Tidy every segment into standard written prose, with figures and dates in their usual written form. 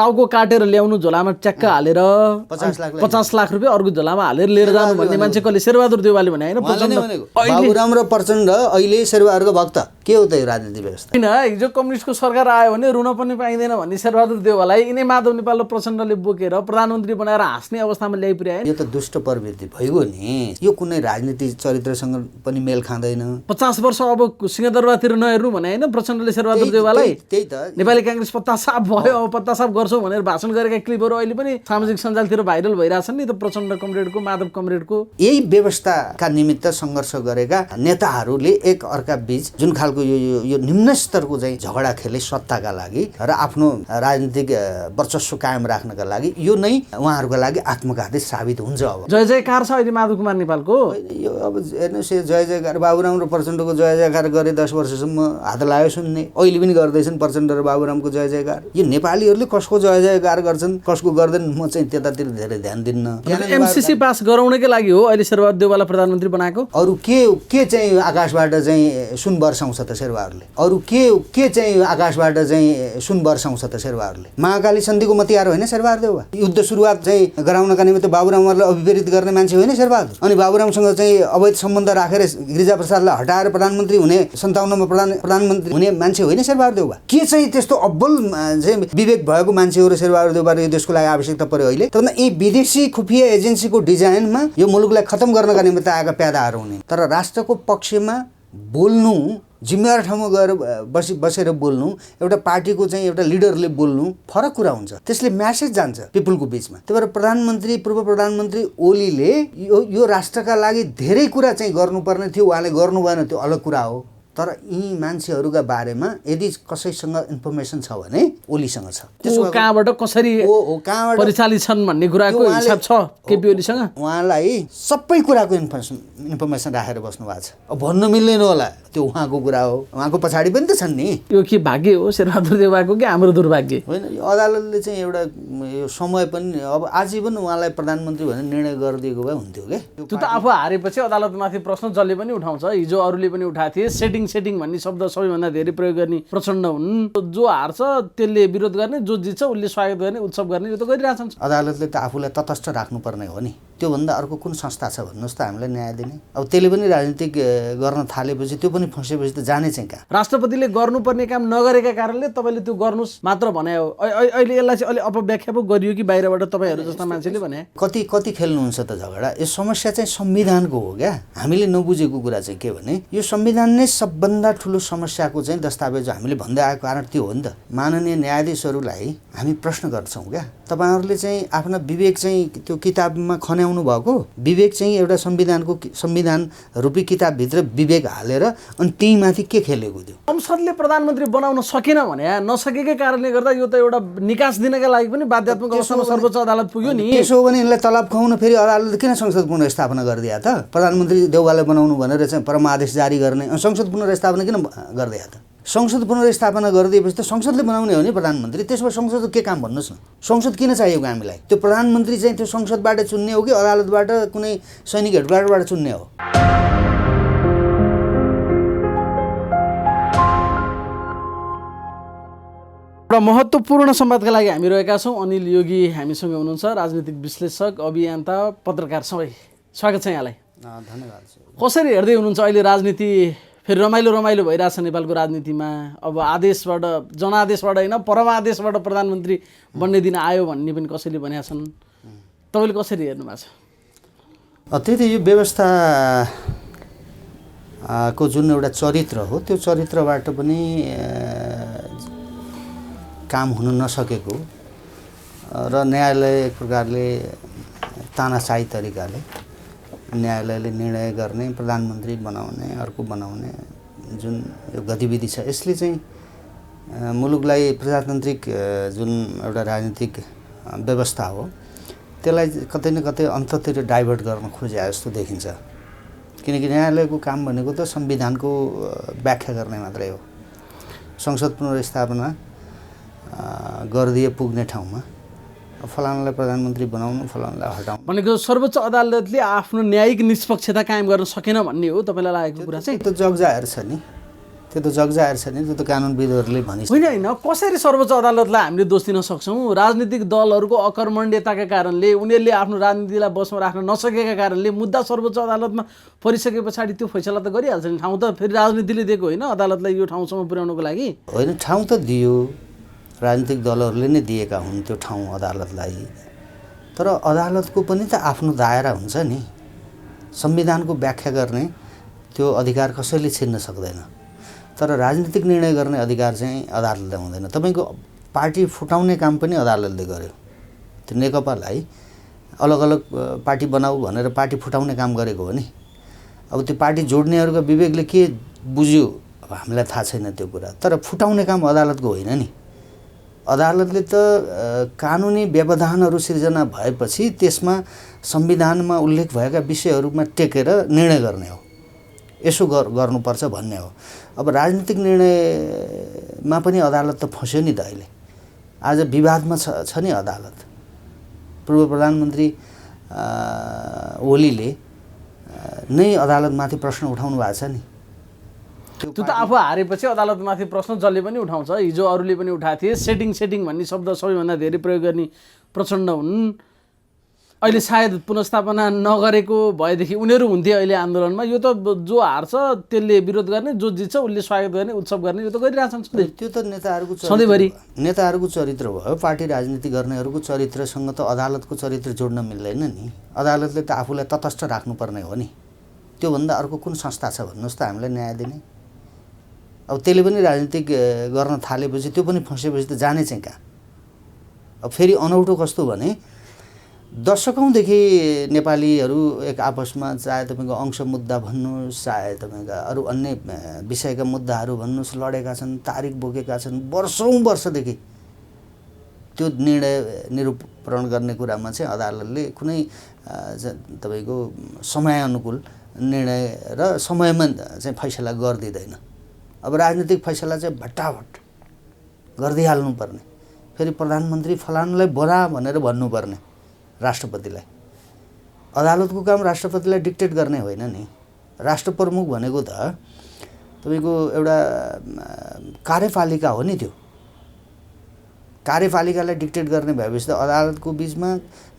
टाउको काटेर ल्याउनु झोलामा च्याक्क हालेर 50 लाख रुपियाँ अर्को झोलामा हालेर लिएर जानु भन्ने मान्छे कसले शेरबहादुर देउवाले भने हैन बाबुराम र प्रचण्ड अहिले शेरबहादुरको भक्त के हो त यो राजनीति व्यवस्था हैन हिजो कम्युनिस्टको सरकार आयो भने रुन पनि पाइँदैन भन्ने शेरबहादुर देउवालाई यिनै माधव नेपाल र प्रचण्डले बोकेर प्रधानमन्त्री बनाएर हाँस्ने अवस्थामा ल्याइपुर्याए। यो त दुष्ट प्रवृत्ति भइगयो नि। यो कुनै राजनीति चरित्रसँग पनि मेल खाँदैन। 50 वर्ष अब सिंहदरबारतिर नहेर्नु भने हैन प्रचण्डले शेरबहादुर देउवालाई त्यही त नेपाली कांग्रेस पत्ता साफ भयो अब पत्ता साफ गर्छौं भनेर भाषण गरेका क्लिपहरू अहिले पनि सामाजिक सञ्जालतिर भाइरल भइरहेछन् नि त प्रचण्ड कमरेडको माधव कमरेडको। यही व्यवस्थाका निमित्त सङ्घर्ष गरेका नेताहरूले एक अर्का बीच जुन खालको यो निम्न स्तरको चाहिँ झगडा खेले सत्ताका लागि र आफ्नो राजनीतिक वर्चस्व कायम राख्नका लागि यो नै उहाँहरूको लागि आत्मघाती साबित हुन्छ। अब जय जयकार छ अहिले माधव कुमार नेपालको। यो अब हेर्नुहोस् जय जयकार बाबुराम र प्रचण्डको जय जयकार गरे 10 वर्षसम्म हात लाग्यो सुन्ने। अहिले पनि गर्दैछन् प्रचण्ड र बाबुरामको जय जयकार। यो नेपालीहरूले कसको जय जयकार गर्छन् कसको गर्दैन म चाहिँ त्यतातिर धेरै ध्यान दिन्न। एमसीसी पास गराउनकै लागि हो अहिले शेरबहादुर देउवालाई प्रधानमन्त्री बनाएको। अरु के चाहिँ आकाशबाट चाहिँ सुन वर्षाउँछ त शेरबहादुरले। अरु के चाहिँ आकाशबाट चाहिँ सुन वर्षाउँछ त शेरबहादुरले। महाकाली सन्धिको मतियार होइन शेरबहादुर देउवा। युद्ध सुरुवात चाहिँ गराउनका निमित्त बाबुरामलाई अभिप्रेरित गर्ने मान्छे होइन शेरबहादुर। अनि बाबुरामसँग चाहिँ अवैध सम्बन्ध राखेर गिरिजाप्रसादलाई हटाएर प्रधानमन्त्री हुने 57मा प्रधानमन्त्री हुने मान्छे होइन शेरबहादुर देउवा। के चाहिँ त्यस्तो अब्बल चाहिँ विवेक भएको मान्छे हो र शेरबहादुर देउवा यो देशको लागि आवश्यकता पर्यो अहिले। तर यी विदेशी खुफिया एजेन्सीको डिजाइनमा यो मुलुकलाई खतम गर्नका निमित्त आएका प्यादाहरू हुने। तर राष्ट्रको पक्षमा बोल्नु जिम्मेवार ठाउँमा गएर बसेर बोल्नु एउटा पार्टीको चाहिँ एउटा लिडरले बोल्नु फरक कुरा हुन्छ। त्यसले म्यासेज जान्छ पिपुलको बीचमा। त्यही भएर प्रधानमन्त्री पूर्व प्रधानमन्त्री ओलीले यो राष्ट्रका लागि धेरै कुरा चाहिँ गर्नुपर्ने थियो उहाँले गर्नु भएन त्यो अलग कुरा हो। तर यी मान्छेहरूका बारेमा यदि कसैसँग इन्फर्मेसन छ भने ओलीसँग छ। त्यसो कहाँबाट कसरी परिचालित छन् भन्ने कुराको हिसाब छ केपी ओलीसँग। उहाँलाई सबै कुराको इन्फर्मेसन राखेर बस्नु भएको छ। अब भन्नु मिल्दैन होला त्यो उहाँको कुरा हो। उहाँको पछाडि पनि त छन् नि। यो के भाग्य हो शेरबहादुर देउवाको कि हाम्रो दुर्भाग्य होइन। यो अदालतले चाहिँ एउटा यो समय पनि अब आजीवन उहाँलाई प्रधानमन्त्री भनेर निर्णय गरिदिएको भए हुन्थ्यो क्या। त्यो त आफू हारेपछि अदालतमाथि प्रश्न जसले पनि उठाउँछ। हिजो अरूले पनि उठाएको थिए सेटिङ भन्ने शब्द सबैभन्दा धेरै प्रयोग गर्ने प्रचण्ड हुन्। जो हार्छ त्यसले विरोध गर्ने जो जित्छ उसले स्वागत गर्ने उत्सव गर्ने यो त गरिरहेछन्। अदालतले त आफूलाई तटस्थ राख्नुपर्ने हो नि। त्योभन्दा अर्को कुन संस्था छ भन्नुहोस् त हामीलाई न्याय दिने। अब त्यसले पनि राजनीतिक गर्न थालेपछि त्यो पनि फसेपछि त जाने चाहिँ कहाँ। राष्ट्रपतिले गर्नुपर्ने काम नगरेका कारणले तपाईँले त्यो गर्नुहोस् मात्र भने हो। अहिले यसलाई चाहिँ अलि अपव्याख्या पो गरियो कि बाहिरबाट तपाईँहरू जस्ता मान्छेले भने। कति खेल्नुहुन्छ त झगडा। यो समस्या चाहिँ संविधानको हो क्या। हामीले नबुझेको कुरा चाहिँ के भने यो संविधान नै सबभन्दा ठुलो समस्याको चाहिँ दस्तावेज हामीले भन्दै आएको कारण त्यो हो नि त। माननीय न्यायाधीशहरूलाई हामी प्रश्न गर्छौँ क्या तपाईँहरूले चाहिँ आफ्ना विवेक चाहिँ त्यो किताबमा खन्याउनु भएको विवेक चाहिँ एउटा संविधान रूपी किताबभित्र विवेक हालेर अनि त्यही माथि के खेलेको थियो। संसदले प्रधानमन्त्री बनाउन सकेन भने नसकेकै कारणले गर्दा यो त एउटा निकास दिनका लागि पनि बाध्यात्मक अवस्थामा सर्वोच्च अदालत पुग्यो नि। त्यसो हो भने यसलाई तलब खुवाउन फेरि अदालतले किन संसद पुनर्स्थापना गरिदिया त। प्रधानमन्त्री देउवालाई बनाउनु भनेर चाहिँ परमादेश जारी गर्ने संसद पुनर्स्थापना किन गरिदिया त। संसद पुनर्स्थापना गरिदिएपछि त संसदले बनाउने हो नि प्रधानमन्त्री। त्यसमा संसदको के काम भन्नुहोस् न। संसद किन चाहिएको हामीलाई। त्यो प्रधानमन्त्री चाहिँ त्यो संसदबाट चुन्ने हो कि अदालतबाट कुनै सैनिक हेडक्वार्टरबाट चुन्ने हो। एउटा महत्त्वपूर्ण संवादका लागि हामी रहेका छौँ। अनिल योगी हामीसँग हुनुहुन्छ, राजनीतिक विश्लेषक, अभियन्ता, पत्रकार सबै। स्वागत छ यहाँलाई। धन्यवाद। कसरी हेर्दै हुनुहुन्छ अहिले राजनीति फेरि रमाइलो भइरहेछ नेपालको राजनीतिमा। अब आदेशबाट जनादेशबाट होइन परमादेशबाट प्रधानमन्त्री बन्ने दिन आयो भन्ने पनि कसैले भनेका छन्। तपाईँले कसरी हेर्नु भएको छ? त्यही त यो व्यवस्था को जुन एउटा चरित्र हो त्यो चरित्रबाट पनि काम हुन नसकेको र न्यायालय एक प्रकारले तानाशाही तरिकाले न्यायालयले निर्णय गर्ने प्रधानमन्त्री बनाउने अर्को बनाउने जुन यो गतिविधि छ यसले चाहिँ मुलुकलाई प्रजातान्त्रिक जुन एउटा राजनीतिक व्यवस्था हो त्यसलाई कतै न कतै अन्ततिर डाइभर्ट गर्न खोजे जस्तो देखिन्छ। किनकि न्यायालयको काम भनेको त संविधानको व्याख्या गर्ने मात्रै हो। संसद पुनर्स्थापना गरिदिए पुग्ने ठाउँमा फलानालाई प्रधानमन्त्री बनाउनु फलानालाई हटाउनु भनेको सर्वोच्च अदालतले आफ्नो न्यायिक निष्पक्षता कायम गर्न सकेन भन्ने हो तपाईँलाई लागेको कुरा चाहिँ। त्यो जगजाहेर छ नि। त्यो त जगजाहेर छ नि, त्यो त कानुनविदहरूले भनिसक्यो। होइन कसरी सर्वोच्च अदालतलाई हामीले दोष दिन सक्छौँ? राजनीतिक दलहरूको अकर्मण्यताका कारणले, उनीहरूले आफ्नो राजनीतिलाई बसमा राख्न नसकेका कारणले मुद्दा सर्वोच्च अदालतमा परिसके पछाडि त्यो फैसला त गरिहाल्छ नि। ठाउँ त फेरि राजनीतिले दिएको होइन अदालतलाई यो ठाउँसम्म पुर्याउनको लागि। होइन, ठाउँ त दियो, राजनीतिक दलहरूले नै दिएका हुन् त्यो ठाउँ अदालतलाई। तर अदालतको पनि त आफ्नो दायरा हुन्छ नि। संविधानको व्याख्या गर्ने त्यो अधिकार कसैले छिन्न सक्दैन। तर राजनीतिक निर्णय गर्ने अधिकार चाहिँ अदालतले हुँदैन। तपाईँको पार्टी फुटाउने काम पनि अदालतले गर्यो। त्यो नेकपालाई अलग अलग पार्टी बनाऊ भनेर पार्टी फुटाउने काम गरेको हो नि। अब त्यो पार्टी जोड्नेहरूका विवेकले के बुझ्यो हामीलाई थाहा छैन त्यो कुरा। तर फुटाउने काम अदालतको होइन नि। अदालतले त कानुनी व्यवधानहरू सिर्जना भएपछि त्यसमा संविधानमा उल्लेख भएका विषयहरूमा टेकेर निर्णय गर्ने हो। यसो गर्नुपर्छ भन्ने हो। अब राजनीतिक निर्णयमा पनि अदालत त फस्यो नि त। अहिले आज विवादमा छ नि अदालत। पूर्व प्रधानमन्त्री ओलीले नै अदालतमाथि प्रश्न उठाउनु भएको छ नि। त्यो त आफू हारेपछि अदालतमाथि प्रश्न जसले पनि उठाउँछ। हिजो अरूले पनि उठाएको थिए। सेटिङ भन्ने शब्द सबैभन्दा धेरै प्रयोग गर्ने प्रचण्ड हुन्। अहिले सायद पुनर्स्थापना नगरेको भएदेखि उनीहरू हुन्थे अहिले आन्दोलनमा। यो त जो हार्छ त्यसले विरोध गर्ने, जो जित्छ उसले स्वागत गर्ने, उत्सव गर्ने, यो त गरिरहेछन् सधैँ। त्यो त नेताहरूको सधैँभरि नेताहरूको चरित्र भयो। पार्टी राजनीति गर्नेहरूको चरित्रसँग त अदालतको चरित्र जोड्न मिल्दैन नि। अदालतले त आफूलाई तटस्थ राख्नुपर्ने हो नि। त्योभन्दा अर्को कुन संस्था छ भन्नुहोस् त हामीलाई न्याय दिने? अब त्यसले पनि राजनीतिक गर्न थालेपछि त्यो पनि फँसेपछि त जाने चाहिँ कहाँ? अब फेरि अनौठो कस्तो भने दशकौँदेखि नेपालीहरू एक आपसमा चाहे तपाईँको अंश मुद्दा भन्नुहोस्, चाहे तपाईँका अरू अन्य विषयका मुद्दाहरू भन्नुहोस्, लडेका छन्, तारिक बोकेका छन् वर्षौँदेखि। त्यो निर्णय निरूपण गर्ने कुरामा चाहिँ अदालतले कुनै तपाईँको समयानुकूल निर्णय र समयमा चाहिँ फैसला गरिदिँदैन। अब राजनीतिक फैसला चाहिँ भट्टाभट गरिदिइहाल्नुपर्ने। फेरि प्रधानमन्त्री फलानुलाई बोला भनेर भन्नुपर्ने राष्ट्रपतिलाई। अदालतको काम राष्ट्रपतिलाई डिक्टेट गर्ने होइन नि। राष्ट्र प्रमुख भनेको त तपाईँको एउटा कार्यपालिका हो नि। त्यो कार्यपालिकालाई डिक्टेट गर्ने भएपछि त अदालतको बिचमा,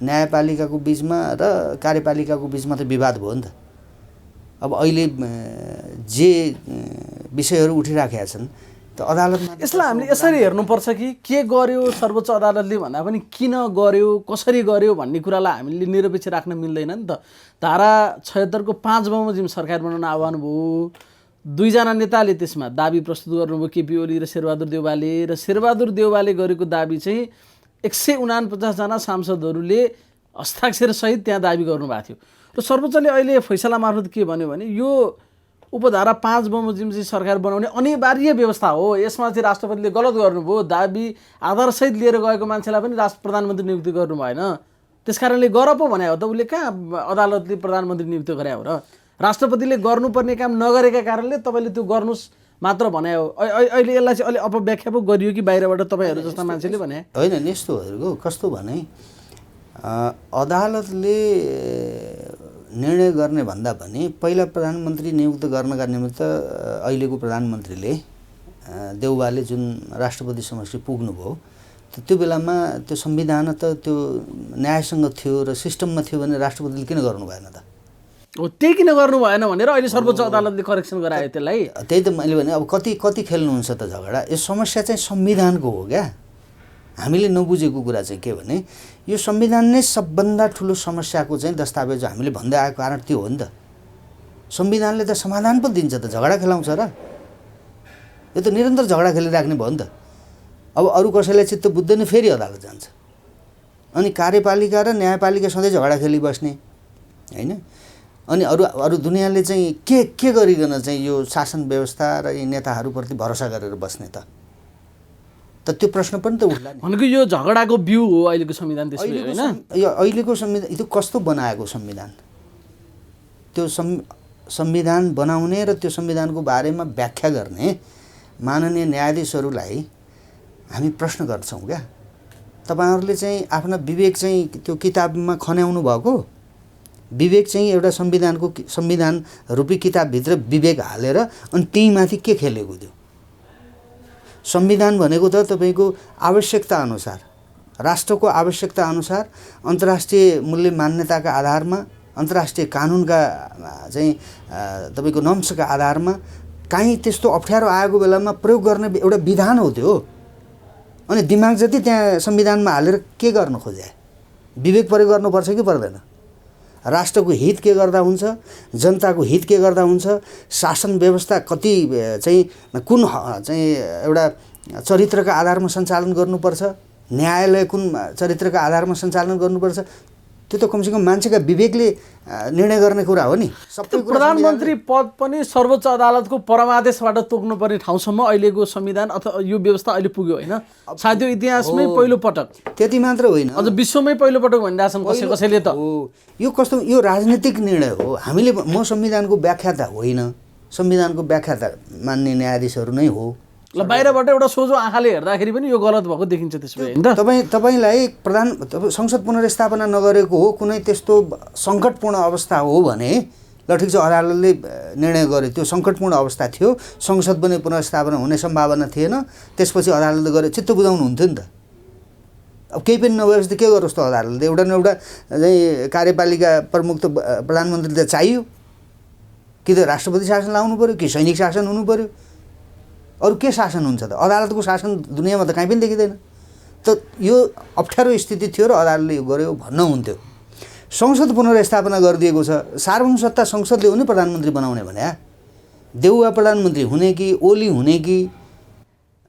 न्यायपालिकाको बिचमा र कार्यपालिकाको बिचमा त विवाद भयो नि त। अब अहिले जे विषयहरू उठिराखेका छन् त अदालतमा यसलाई हामीले यसरी हेर्नुपर्छ कि के गर्यो सर्वोच्च अदालतले भन्दा पनि किन गर्यो, कसरी गर्यो भन्ने कुरालाई हामीले निरपेक्ष राख्न मिल्दैन नि त। धारा 76 को 5 बमोजिम सरकार बनाउन आह्वान भयो। 2 जना नेताले त्यसमा दाबी प्रस्तुत गर्नुभयो, केपी ओली र शेरबहादुर देउवाले। र शेरबहादुर देउवाले गरेको दाबी चाहिँ 149 जना सांसदहरूले हस्ताक्षरसहित त्यहाँ दाबी गर्नुभएको थियो। र सर्वोच्चले अहिले फैसला मार्फत के भन्यो भने यो उपधारा 5 बमोजिम चाहिँ सरकार बनाउने अनिवार्य व्यवस्था हो। यसमा चाहिँ राष्ट्रपतिले गलत गर्नुभयो। दाबी आधारसहित लिएर गएको मान्छेलाई पनि प्रधानमन्त्री नियुक्ति गर्नु भएन। त्यसकारणले गर पो भने हो त। उसले कहाँ अदालतले प्रधानमन्त्री नियुक्ति गरे हो र? राष्ट्रपतिले गर्नुपर्ने काम नगरेका कारणले तपाईँले त्यो गर्नुहोस् मात्र भने हो। अहिले यसलाई चाहिँ अलि अपव्याख्या पो गरियो कि बाहिरबाट तपाईँहरू जस्ता मान्छेले भने? होइन, यस्तोहरूको कस्तो भने अदालतले निर्णय गर्ने भन्दा पनि पहिला प्रधानमन्त्री नियुक्त गर्नका निमित्त अहिलेको प्रधानमन्त्रीले देउवाले जुन राष्ट्रपति समक्ष पुग्नुभयो त्यो बेलामा त्यो संविधान त त्यो न्यायसँग थियो र सिस्टममा थियो भने राष्ट्रपतिले किन गर्नु भएन त? हो, त्यही किन गर्नु भएन भनेर अहिले सर्वोच्च अदालतले करेक्सन गरायो त्यसलाई। त्यही त मैले भने अब कति खेल्नुहुन्छ त झगडा। यो समस्या चाहिँ संविधानको हो क्या। हामीले नबुझेको कुरा चाहिँ के भने यो संविधान नै सबभन्दा ठुलो समस्याको चाहिँ दस्तावेज हामीले भन्दै आएको कारण त्यो हो नि त। संविधानले त समाधान पो दिन्छ त, झगडा खेलाउँछ र? यो त निरन्तर झगडा खेलिराख्ने भयो नि त। अब अरू कसैलाई चित्त बुझ्दैन फेरि अदालत जान्छ। अनि कार्यपालिका र न्यायपालिका सधैँ झगडा खेलिबस्ने होइन। अनि अरू दुनियाँले चाहिँ के गरिकन चाहिँ यो शासन व्यवस्था र यी नेताहरूप्रति भरोसा गरेर बस्ने त त्यो प्रश्न पनि त उठ्ला नि। भनेको यो झगडाको बिउ हो अहिलेको संविधान त्यसले हैन? यो अहिलेको संविधान यो कस्तो बनाएको संविधान? त्यो संविधान बनाउने र त्यो संविधानको बारेमा व्याख्या गर्ने माननीय न्यायाधीशहरूलाई हामी प्रश्न गर्छौँ क्या। तपाईँहरूले चाहिँ आफ्ना विवेक चाहिँ त्यो किताबमा खन्याउनु भएको विवेक चाहिँ एउटा संविधान रूपी किताबभित्र विवेक हालेर अनि त्यहीमाथि के खेलेको त्यो संविधान भनेको त तपाईँको आवश्यकता अनुसार राष्ट्रको आवश्यकता अनुसार अन्तर्राष्ट्रिय मूल्य मान्यताका आधारमा अन्तर्राष्ट्रिय कानुनका चाहिँ तपाईँको नम्सका आधारमा काहीँ त्यस्तो अप्ठ्यारो आएको बेलामा प्रयोग गर्ने एउटा विधान हो त्यो अनि दिमाग जति त्यहाँ संविधानमा हालेर के गर्न खोजे विवेक प्रयोग गर्नुपर्छ कि पर्दैन राष्ट्रको हित के गर्दा हुन्छ जनताको हित के गर्दा हुन्छ शासन व्यवस्था कति चाहिँ कुन चाहिँ एउटा चरित्रका आधारमा सञ्चालन गर्नुपर्छ न्यायालय कुन चरित्रका आधारमा सञ्चालन गर्नुपर्छ त्यो त कमसेकम मान्छेका विवेकले निर्णय गर्ने कुरा हो नि सबै प्रधानमन्त्री पद पनि सर्वोच्च अदालतको परमादेशबाट तोक्नुपर्ने ठाउँसम्म अहिलेको संविधान अथवा यो व्यवस्था अहिले पुग्यो होइन सायद यो इतिहासमै पहिलो पटक त्यति मात्र होइन अझ विश्वमै पहिलो पटक भनिरहेछन् कसैले त यो कस्तो यो राजनीतिक निर्णय हो हामीले म संविधानको व्याख्याता होइन संविधानको व्याख्याता मान्ने न्यायाधीशहरू नै हो ल बाहिरबाट एउटा सोझो आँखाले हेर्दाखेरि पनि यो गलत भएको देखिन्छ त्यसो भए होइन तपाईँलाई संसद पुनर्स्थापना नगरेको हो कुनै त्यस्तो सङ्कटपूर्ण अवस्था हो भने ल ठिक छ अदालतले निर्णय गर्यो त्यो सङ्कटपूर्ण अवस्था थियो संसद पनि पुनर्स्थापना हुने सम्भावना थिएन त्यसपछि अदालतले गरे चित्त बुझाउनु हुन्थ्यो नि त अब केही पनि नभएपछि के गरोस् त अदालतले एउटा न एउटा चाहिँ कार्यपालिका प्रमुख त प्रधानमन्त्री त चाहियो कि त राष्ट्रपति शासन लाउनु पऱ्यो कि सैनिक शासन हुनु पऱ्यो अरू के शासन हुन्छ त अदालतको शासन दुनियाँमा त कहीँ पनि देखिँदैन त यो अप्ठ्यारो स्थिति थियो र अदालतले यो गर्यो भन्न हुन्थ्यो संसद पुनर्स्थापना गरिदिएको छ सार्वभौम सत्ता संसदले हो नि प्रधानमन्त्री बनाउने भने देउवा प्रधानमन्त्री हुने कि ओली हुने कि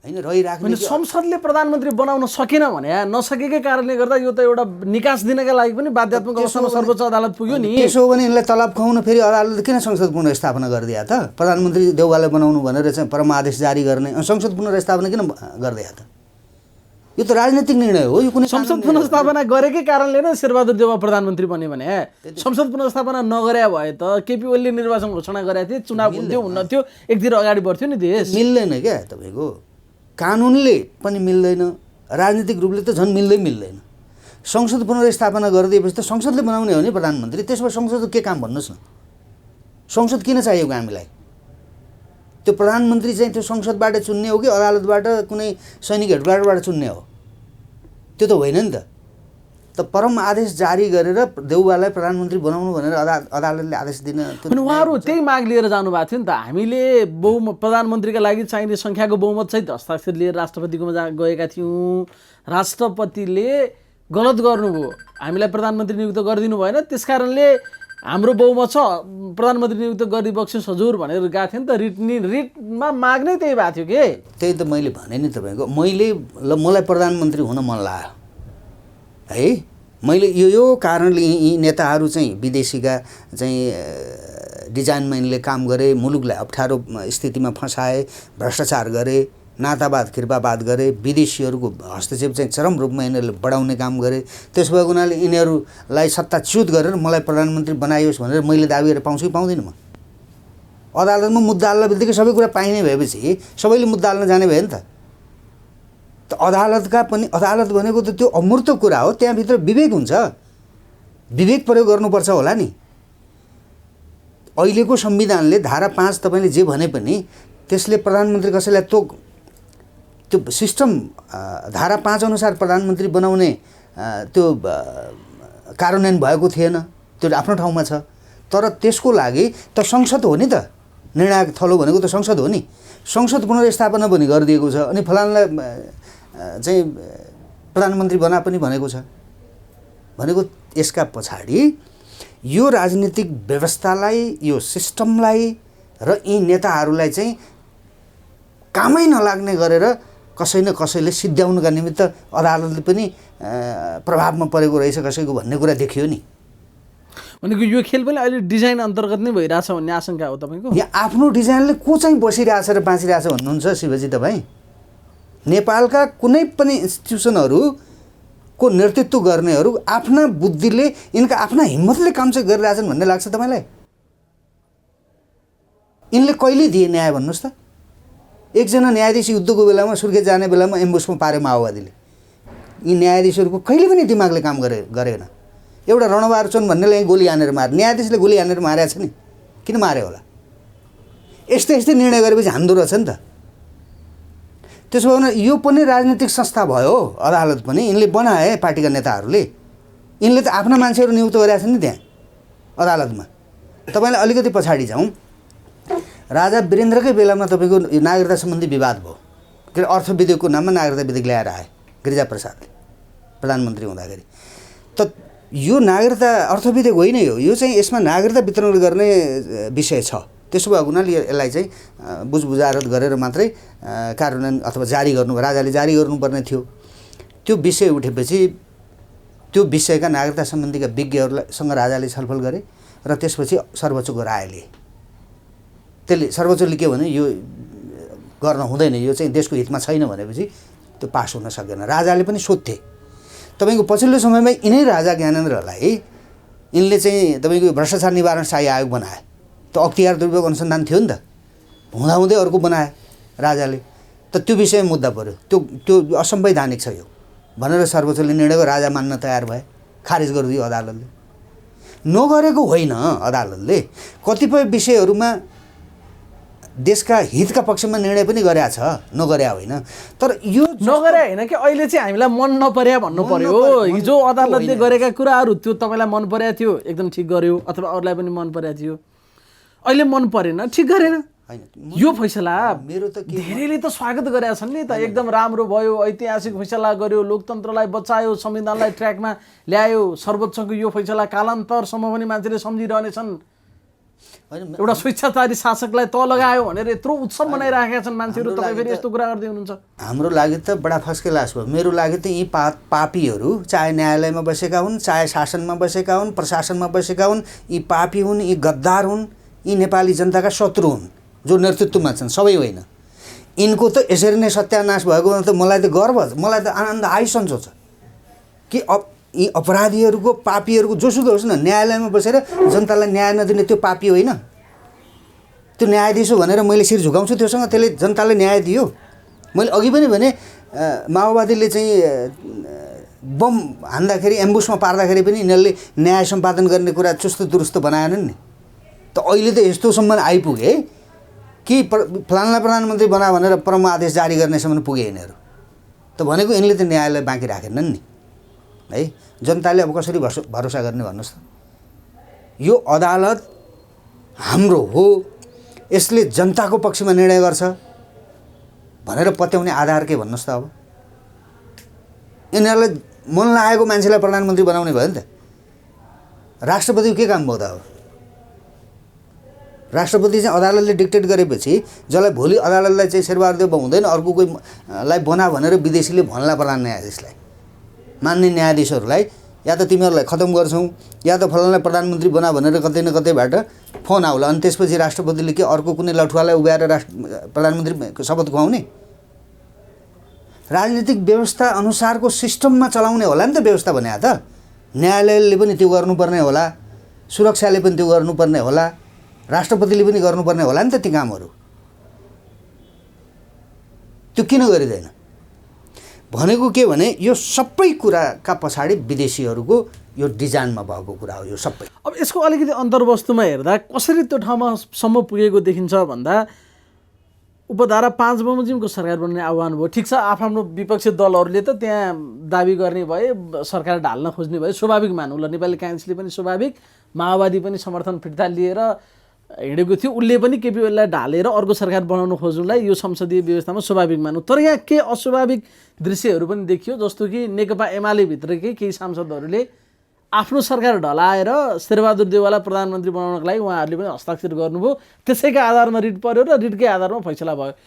होइन रहिराख्ने संसदले प्रधानमन्त्री बनाउन सकेन भने नसकेकै कारणले गर्दा यो त एउटा निकास दिनका लागि पनि बाध्यात्मक अवस्थामा सर्वोच्च अदालत पुग्यो नि त्यसो हो भने यसलाई तलब खुवाउन फेरि अदालतले किन संसद पुनर्स्थापना गरिदिया त प्रधानमन्त्री देउवालाई बनाउनु भनेर चाहिँ परमादेश जारी गर्ने संसद पुनर्स्थापना किन गरिदिया त यो त राजनीतिक निर्णय हो यो कुनै संसद पुनर्स्थापना गरेकै कारणले नै शेरबहादुर देउवा प्रधानमन्त्री बने भने संसद पुनर्स्थापना नगरे भए त केपी ओलीले निर्वाचन घोषणा गरेको थिए चुनाव हुन्थ्यो हुन्न थियो एकतिर अगाडि बढ्थ्यो नि देश मिल्दैन क्या तपाईँको कानुनले पनि मिल्दैन राजनीतिक रूपले त झन् मिल्दैन संसद पुनर्स्थापना गरिदिएपछि त संसदले बनाउने हो नि प्रधानमन्त्री त्यसमा संसदको के काम भन्नुहोस् न संसद किन चाहिएको हामीलाई त्यो प्रधानमन्त्री चाहिँ त्यो संसदबाट चुन्ने हो कि अदालतबाट कुनै सैनिक हेडक्वार्टरबाट चुन्ने हो त्यो त होइन नि त परम आदेश जारी गरेर देउवालाई प्रधानमन्त्री बनाउनु भनेर अदालतले आदेश दिन अनि उहाँहरू त्यही माग लिएर जानुभएको थियो नि त हामीले प्रधानमन्त्रीका लागि चाहिने सङ्ख्याको बहुमत सहित हस्ताक्षर लिएर राष्ट्रपतिकोमा गएका थियौँ राष्ट्रपतिले गलत गर्नुभयो हामीलाई प्रधानमन्त्री नियुक्त गरिदिनु भएन त्यसकारणले हाम्रो बहुमत छ प्रधानमन्त्री नियुक्त गरिबक्सियोस् हजुर भनेर गएको थियो नि त रिटमा माग नै त्यही भएको थियो के त्यही त मैले भने नि तपाईँको मलाई प्रधानमन्त्री हुन मन लाग्यो है मैले यो कारणले यी नेताहरू चाहिँ विदेशीका चाहिँ डिजाइनमा यिनले काम गरे मुलुकलाई अप्ठ्यारो स्थितिमा फसाए भ्रष्टाचार गरे नातावाद कृपावाद गरे विदेशीहरूको हस्तक्षेप चाहिँ चरम रूपमा यिनीहरूले बढाउने काम गरे त्यसो भएको हुनाले यिनीहरूलाई सत्ताच्युत गरेर मलाई प्रधानमन्त्री बनाइयोस् भनेर मैले दाबी गरेर पाउँछु कि पाउँदिनँ म अदालतमा मुद्दा हाल्न बित्तिकै सबै कुरा पाइने भएपछि सबैले मुद्दा हाल्न जाने भयो नि त अदालत भनेको त त्यो अमूर्त कुरा हो त्यहाँभित्र विवेक हुन्छ विवेक प्रयोग गर्नुपर्छ होला नि अहिलेको संविधानले धारा 5 तपाईँले जे भने पनि त्यसले प्रधानमन्त्री कसैलाई त्यो सिस्टम धारा 5 अनुसार प्रधानमन्त्री बनाउने त्यो कार्यान्वयन भएको थिएन त्यो आफ्नो ठाउँमा छ तर त्यसको लागि त संसद हो नि त निर्णायक थलो भनेको त संसद हो नि संसद पुनर्स्थापना पनि गरिदिएको छ अनि फलानलाई चाहिँ प्रधानमन्त्री बना पनि भनेको छ भनेको यसका पछाडि यो राजनीतिक व्यवस्थालाई यो सिस्टमलाई र यी नेताहरूलाई चाहिँ कामै नलाग्ने गरेर कसै न कसैले सिद्ध्याउनुका निमित्त अदालतले पनि प्रभावमा परेको रहेछ कसैको भन्ने कुरा देखियो नि भनेको यो खेल पनि अहिले डिजाइन अन्तर्गत नै भइरहेछ भन्ने आशंका हो तपाईँको यहाँ आफ्नो डिजाइनले को चाहिँ बसिरहेछ र बाँचिरहेछ भन्नुहुन्छ शिवजी तपाईँ नेपालका कुनै पनि इन्स्टिट्युसनहरूको नेतृत्व गर्नेहरू आफ्ना बुद्धिले यिनका आफ्ना हिम्मतले काम चाहिँ गरिरहेछन् भन्ने लाग्छ तपाईँलाई यिनले कहिले दिए न्याय भन्नुहोस् त एकजना न्यायाधीश युद्धको बेलामा सुर्खेत जाने बेलामा एम्बुसमा पार्यो माओवादीले यी न्यायाधीशहरूको कहिले पनि दिमागले काम गरेन एउटा रणबहादुर चन्द भन्नेलाई गोली हानेर मारे, न्यायाधीशले गोली हानेर मारेको छ नि, किन मार्यो होला? यस्तै यस्तै निर्णय गरेपछि हान्दो रहेछ नि त। त्यसो भए यो पनि राजनीतिक संस्था भयो, अदालत पनि यिनले बनाए, पार्टीका नेताहरूले। यिनले त आफ्ना मान्छेहरू नियुक्त गरेका छन् नि त्यहाँ अदालतमा। तपाईँलाई अलिकति पछाडि जाउँ, राजा वीरेन्द्रकै बेलामा तपाईँको नागरिकता सम्बन्धी विवाद भयो, के अरे अर्थ विधेयकको नाममा नागरिकता विधेयक ल्याएर आए गिरिजाप्रसादले प्रधानमन्त्री हुँदाखेरि। त यो नागरिकता अर्थ विधेयक होइन, यो चाहिँ यसमा नागरिकता वितरण गर्ने विषय छ। त्यसो भएको हुनाले यसलाई चाहिँ बुझबुझारत गरेर मात्रै कार्यान्वयन अथवा जारी गर्नु, राजाले जारी गर्नुपर्ने थियो। त्यो विषय उठेपछि त्यो विषयका नागरिकता सम्बन्धीका विज्ञहरूसँग राजाले छलफल गरे र त्यसपछि सर्वोच्चको राय लिए। त्यसले सर्वोच्चले के भने यो गर्न हुँदैन, यो चाहिँ देशको हितमा छैन भनेपछि त्यो पास हुन सकेन। राजाले पनि सोध्थे। तपाईँको पछिल्लो समयमा यिनै राजा ज्ञानेन्द्रलाई यिनले चाहिँ तपाईँको भ्रष्टाचार निवारण शाही आयोग बनाए। त अख्तियार दुरुपयोग अनुसन्धान थियो नि त, हुँदाहुँदै अर्को बनाए राजाले। त त्यो विषयमा मुद्दा पऱ्यो, त्यो असंवैधानिक छ यो भनेर सर्वोच्चले निर्णय गर्यो। राजा मान्न तयार भए, खारिज गरिदियो अदालतले। नगरेको होइन अदालतले, कतिपय विषयहरूमा देशका हितका पक्षमा निर्णय पनि गरेका छ, नगर्या होइन। तर यो नगरे होइन कि अहिले चाहिँ हामीलाई मन नपर्या भन्नु पर्यो। हिजो अदालतले गरेका कुराहरू त्यो तपाईँलाई मन परेको थियो, एकदम ठिक गर्यो, अथवा अरूलाई पनि मन परेको थियो। अहिले मन परेन, ठिक गरेन। यो फैसला मेरो त धेरैले त स्वागत गरेका छन् नि त, एकदम राम्रो भयो, ऐतिहासिक फैसला गर्यो, लोकतन्त्रलाई बचायो, संविधानलाई ट्र्याकमा ल्यायो। सर्वोच्चको यो फैसला कालान्तरसम्म पनि मान्छेले सम्झिरहनेछन्। एउटा स्वेच्छाचारी शासकलाई त लगायो भनेर यत्रो उत्सव मनाइराखेका छन् मान्छेहरू। तपाईँ फेरि यस्तो कुरा गर्दै हुनुहुन्छ। हाम्रो लागि त बडा फस्के लास भयो। मेरो लागि त यी पापीहरू चाहे न्यायालयमा बसेका हुन्, चाहे शासनमा बसेका हुन्, प्रशासनमा बसेका हुन्, यी पापी हुन्, यी गद्दार हुन्, यी नेपाली जनताका शत्रु हुन् जो नेतृत्वमा छन्, सबै होइन। यिनको त यसरी नै सत्यानाश भएको त मलाई त गर्व, मलाई त आनन्द आइसन्चो छ कि यी अपराधीहरूको, पापीहरूको जोसुकै होस् न, न्यायालयमा बसेर जनतालाई न्याय नदिने त्यो पापी होइन। त्यो न्यायाधीश हो भनेर मैले शिर झुकाउँछु त्योसँग, त्यसले जनतालाई न्याय दियो। मैले अघि पनि भने माओवादीले चाहिँ बम हान्दाखेरि, एम्बुसमा पार्दाखेरि पनि यिनीहरूले न्याय सम्पादन गर्ने कुरा चुस्त दुरुस्त बनाएनन् नि। त अहिले त यस्तोसम्म आइपुगे कि फलाना प्रधानमन्त्री बना भनेर परम आदेश जारी गर्नेसम्म पुगे यिनीहरू। त भनेको यिनले त न्यायालय बाँकी राखेनन् नि है। जनताले अब कसरी भरोसा गर्ने भन्नुहोस् त? यो अदालत हाम्रो हो, यसले जनताको पक्षमा निर्णय गर्छ भनेर पत्याउने आधार के भन्नुहोस् त? अब यिनीहरूलाई मन लागेको मान्छेलाई प्रधानमन्त्री बनाउने भयो नि त। राष्ट्रपतिको के काम भयो त? अब राष्ट्रपति चाहिँ अदालतले डिक्टेट गरेपछि जसलाई भोलि अदालतलाई चाहिँ शेरबहादुर देउवा हुँदैन, अर्को कोहीलाई बना भनेर विदेशीले भन्ला प्रधान न्यायाधीशलाई, मान्ने न्यायाधीशहरूलाई, या त तिमीहरूलाई खतम गर्छौँ या त फलानालाई प्रधानमन्त्री बना भनेर कतै न कतैबाट फोन आउला। अनि त्यसपछि राष्ट्रपतिले के अर्को कुनै लठुवालाई उभ्याएर प्रधानमन्त्री शपथ खुवाउने? राजनीतिक व्यवस्था अनुसारको सिस्टममा चलाउने होला नि त व्यवस्था भने त। न्यायालयले पनि त्यो गर्नुपर्ने होला, सुरक्षाले पनि त्यो गर्नुपर्ने होला, राष्ट्रपतिले पनि गर्नुपर्ने होला नि त ती कामहरू। त्यो किन गरिँदैन? भनेको के भने यो सबै कुराका पछाडि विदेशीहरूको यो डिजाइनमा भएको कुरा हो यो सबै। अब यसको अलिकति अन्तर्वस्तुमा हेर्दा कसरी त्यो ठाउँमासम्म पुगेको देखिन्छ भन्दा, उपधारा 5 बमोजिमको सरकार बन्ने आह्वान भयो। ठिक छ, आफ्नो विपक्षी दलहरूले त त्यहाँ दाबी गर्ने भए, सरकार ढाल्न खोज्ने भए, स्वाभाविक मानौँ ल। नेपाली काङ्ग्रेसले पनि स्वाभाविक, माओवादी पनि समर्थन फिर्ता लिएर हिँडेको थियो, उसले पनि केपी ओलीलाई ढालेर अर्को सरकार बनाउन खोज्नुलाई यो संसदीय व्यवस्थामा स्वाभाविक मानौँ। तर यहाँ के अस्वाभाविक दृश्यहरू पनि देखियो, जस्तो कि नेकपा एमाले भित्रकै केही सांसदहरूले आफ्नो सरकार ढलाएर शेरबहादुर देउवालाई प्रधानमन्त्री बनाउनको लागि उहाँहरूले पनि हस्ताक्षर गर्नुभयो। त्यसैका आधारमा रिट पर्यो र रिटकै आधारमा फैसला भयो।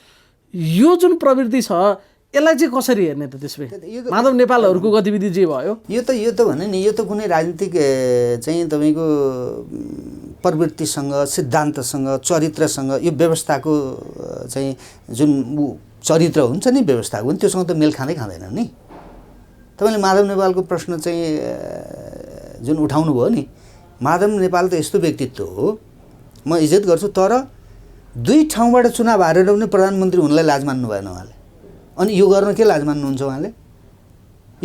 यो जुन प्रवृत्ति छ यसलाई चाहिँ कसरी हेर्ने त? त्यसै माधव नेपालहरूको गतिविधि जे भयो यो त भने नि, यो त कुनै राजनीतिक चाहिँ तपाईँको प्रवृत्तिसँग, सिद्धान्तसँग, चरित्रसँग, यो व्यवस्थाको चाहिँ जुन चरित्र हुन्छ नि व्यवस्थाको, त्योसँग त मेल खाँदैन नि। तपाईँले माधव नेपालको प्रश्न चाहिँ जुन उठाउनु भयो नि, माधव नेपाल त यस्तो व्यक्तित्व हो, म इज्जत गर्छु, तर 2 ठाउँबाट चुनाव हारेर पनि प्रधानमन्त्री हुनलाई लाज मान्नु भएन उहाँले। अनि यो गर्न के लाज मान्नुहुन्छ उहाँले?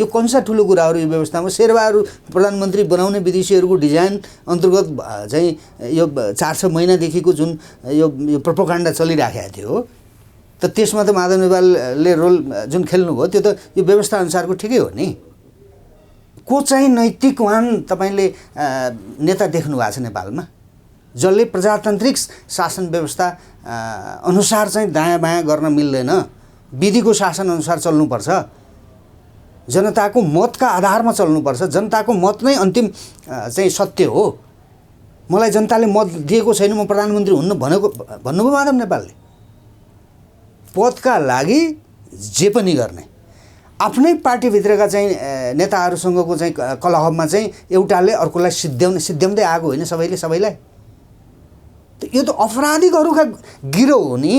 यो कन्सा ठुलो कुराहरू यो व्यवस्थामा शेरबहादुर प्रधानमन्त्री बनाउने विदेशीहरूको डिजाइन अन्तर्गत चाहिँ यो 4-6 महिनादेखिको जुन यो प्रोपोगन्डा चलिराखेको थियो त त्यसमा त माधव नेपालले रोल जुन खेल्नुभयो त्यो त यो व्यवस्था अनुसारको ठिकै हो नि। को चाहिँ नैतिकवान तपाईँले नेता देख्नु भएको छ नेपालमा जसले प्रजातान्त्रिक शासन व्यवस्था अनुसार चाहिँ दायाँ बायाँ गर्न मिल्दैन, विधिको शासन अनुसार चल्नुपर्छ, जनताको मतका आधारमा चल्नुपर्छ, जनताको मत नै अन्तिम चाहिँ सत्य हो, मलाई जनताले मत दिएको छैन म प्रधानमन्त्री हुन्न भन्नुभयो माधव नेपालले। पदका लागि जे पनि गर्ने, आफ्नै पार्टीभित्रका चाहिँ नेताहरूसँगको चाहिँ कलहमा चाहिँ एउटाले अर्कोलाई सिद्ध्याउँदै आएको होइन सबैलाई। यो त अपराधीहरूका गिरोह हो नि,